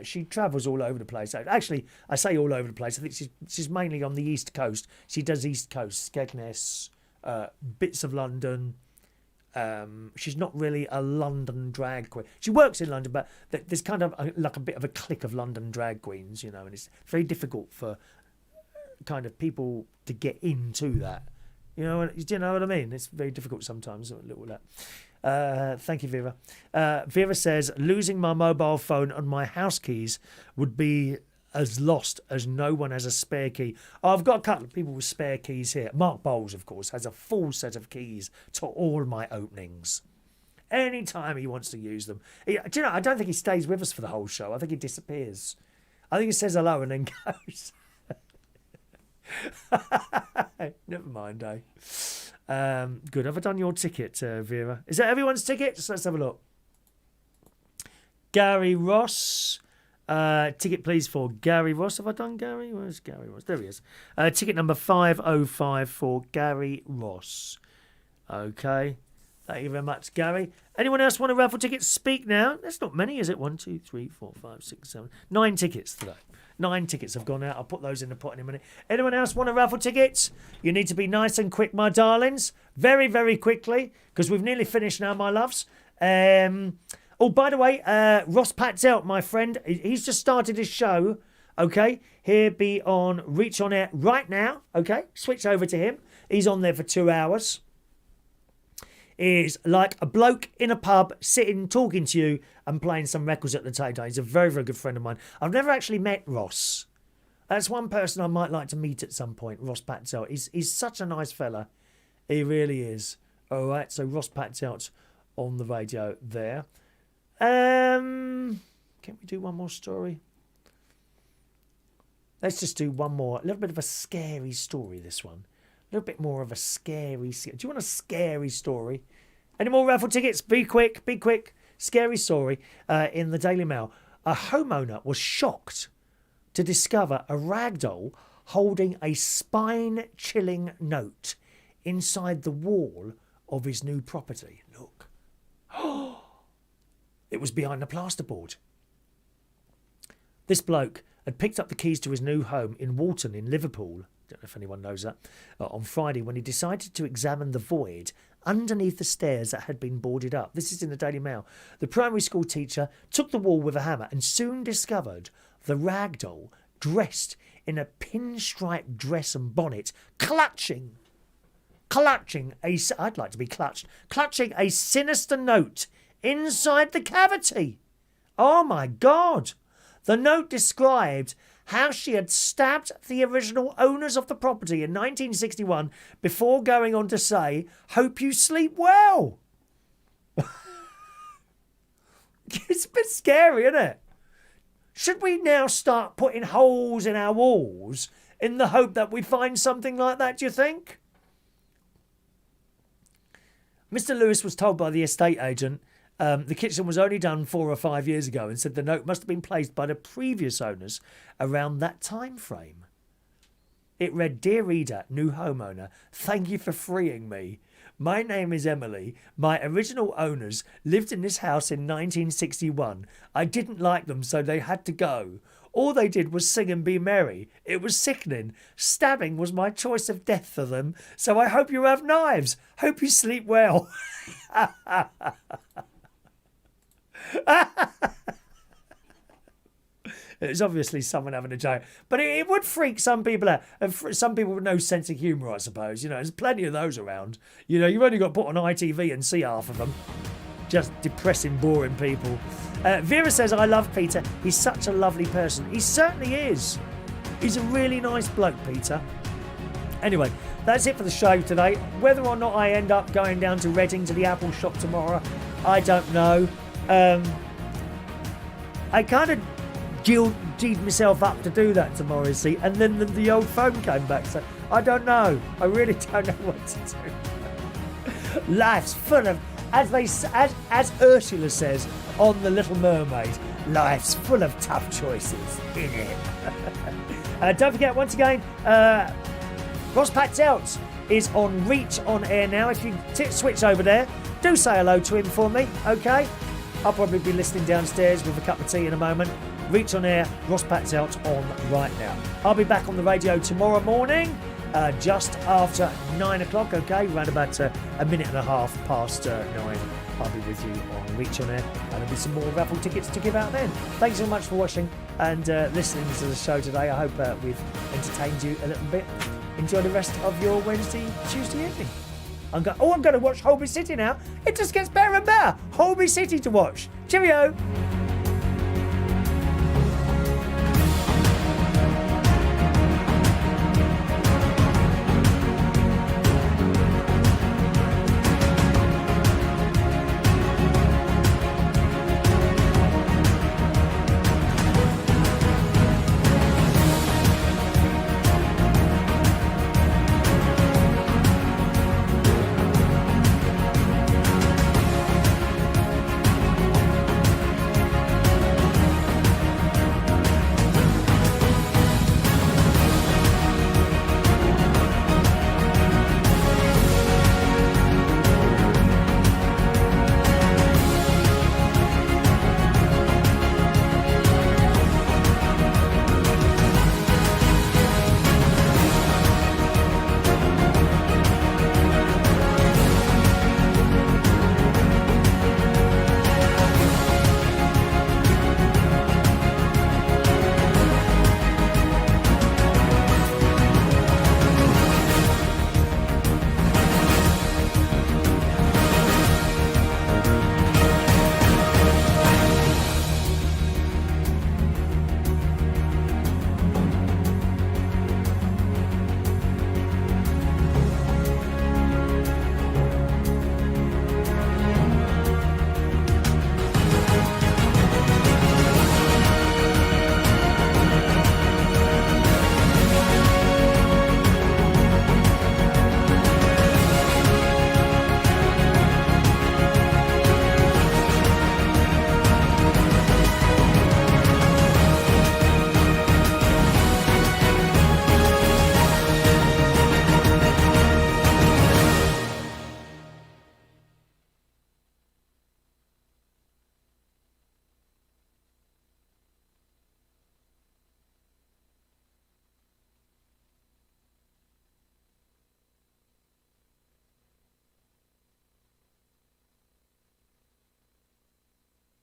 She travels all over the place. Actually, I say all over the place. I think she's mainly on the East Coast. She does East Coast, Skegness, bits of London. She's not really a London drag queen. She works in London, but there's kind of like a bit of a clique of London drag queens, you know, and it's very difficult for kind of people to get into that. You know what I mean? It's very difficult sometimes. A little that. Thank you, Vera. Vera says losing my mobile phone and my house keys would be as lost as no one has a spare key. I've got a couple of people with spare keys here. Mark Bowles, of course, has a full set of keys to all my openings. Anytime he wants to use them. Do you know, I don't think he stays with us for the whole show. I think he disappears. I think he says hello and then goes. Never mind, eh? Good. Have I done your ticket, Vera? Is that everyone's ticket? So let's have a look. Gary Ross. Ticket, please, for Gary Ross. Have I done Gary? Where's Gary Ross? There he is. Ticket number 505 for Gary Ross. Okay. Thank you very much, Gary. Anyone else want a raffle ticket? Speak now. That's not many, is it? 1, 2, 3, 4, 5, 6, 7. 9 tickets today. 9 tickets have gone out. I'll put those in the pot in a minute. Anyone else want a raffle ticket? You need to be nice and quick, my darlings. Very, very quickly, because we've nearly finished now, my loves. Oh, by the way, Ross Patzelt, my friend, he's just started his show, okay? He'll be on Reach On Air right now, okay? Switch over to him. He's on there for 2 hours. Is like a bloke in a pub sitting, talking to you and playing some records at the table. He's a very, very good friend of mine. I've never actually met Ross. That's one person I might like to meet at some point, Ross Patzelt. He's such a nice fella. He really is. All right, so Ross Patzelt on the radio there. Can we do one more story? Let's just do one more. A little bit of a scary story, this one. A little bit more of a scary... Do you want a scary story? Any more raffle tickets? Be quick, be quick. Scary story in the Daily Mail. A homeowner was shocked to discover a ragdoll holding a spine-chilling note inside the wall of his new property. Look. It was behind the plasterboard. This bloke had picked up the keys to his new home in Walton in Liverpool. Don't know if anyone knows that. On Friday, when he decided to examine the void underneath the stairs that had been boarded up. This is in the Daily Mail. The primary school teacher took the wall with a hammer and soon discovered the ragdoll dressed in a pinstripe dress and bonnet, clutching a... I'd like to be clutching a sinister note inside the cavity. Oh my God. The note described how she had stabbed the original owners of the property in 1961 before going on to say, "Hope you sleep well." It's a bit scary, isn't it? Should we now start putting holes in our walls in the hope that we find something like that, do you think? Mr. Lewis was told by the estate agent the kitchen was only done 4 or 5 years ago, and said the note must have been placed by the previous owners around that time frame. It read, "Dear reader, new homeowner, thank you for freeing me. My name is Emily. My original owners lived in this house in 1961. I didn't like them, so they had to go. All they did was sing and be merry. It was sickening. Stabbing was my choice of death for them, so I hope you have knives. Hope you sleep well." It's obviously someone having a joke, but it would freak some people out. Some people with no sense of humour, I suppose. You know, there's plenty of those around. You know, you've only got to put on ITV and see half of them. Just depressing, boring people. Vera says, "I love Peter. He's such a lovely person." He certainly is. He's a really nice bloke, Peter. Anyway, that's it for the show today. Whether or not I end up going down to Reading to the Apple shop tomorrow, I don't know. I kind of G'd myself up to do that tomorrow, you see, and then the old phone came back, so I don't know. I really don't know what to do. Life's full of, as Ursula says on The Little Mermaid, life's full of tough choices, innit? Don't forget, once again, Ross Patzelt is on Reach on air now. If you switch over there, do say hello to him for me, okay? I'll probably be listening downstairs with a cup of tea in a moment. Reach on air, Ross Patzelt on right now. I'll be back on the radio tomorrow morning, just after 9 o'clock, okay? Around about a minute and a half past 9. I'll be with you on Reach on air, and there'll be some more raffle tickets to give out then. Thanks so much for watching and listening to the show today. I hope we've entertained you a little bit. Enjoy the rest of your Tuesday evening. I'm going to watch Holby City now. It just gets better and better. Holby City to watch. Cheerio.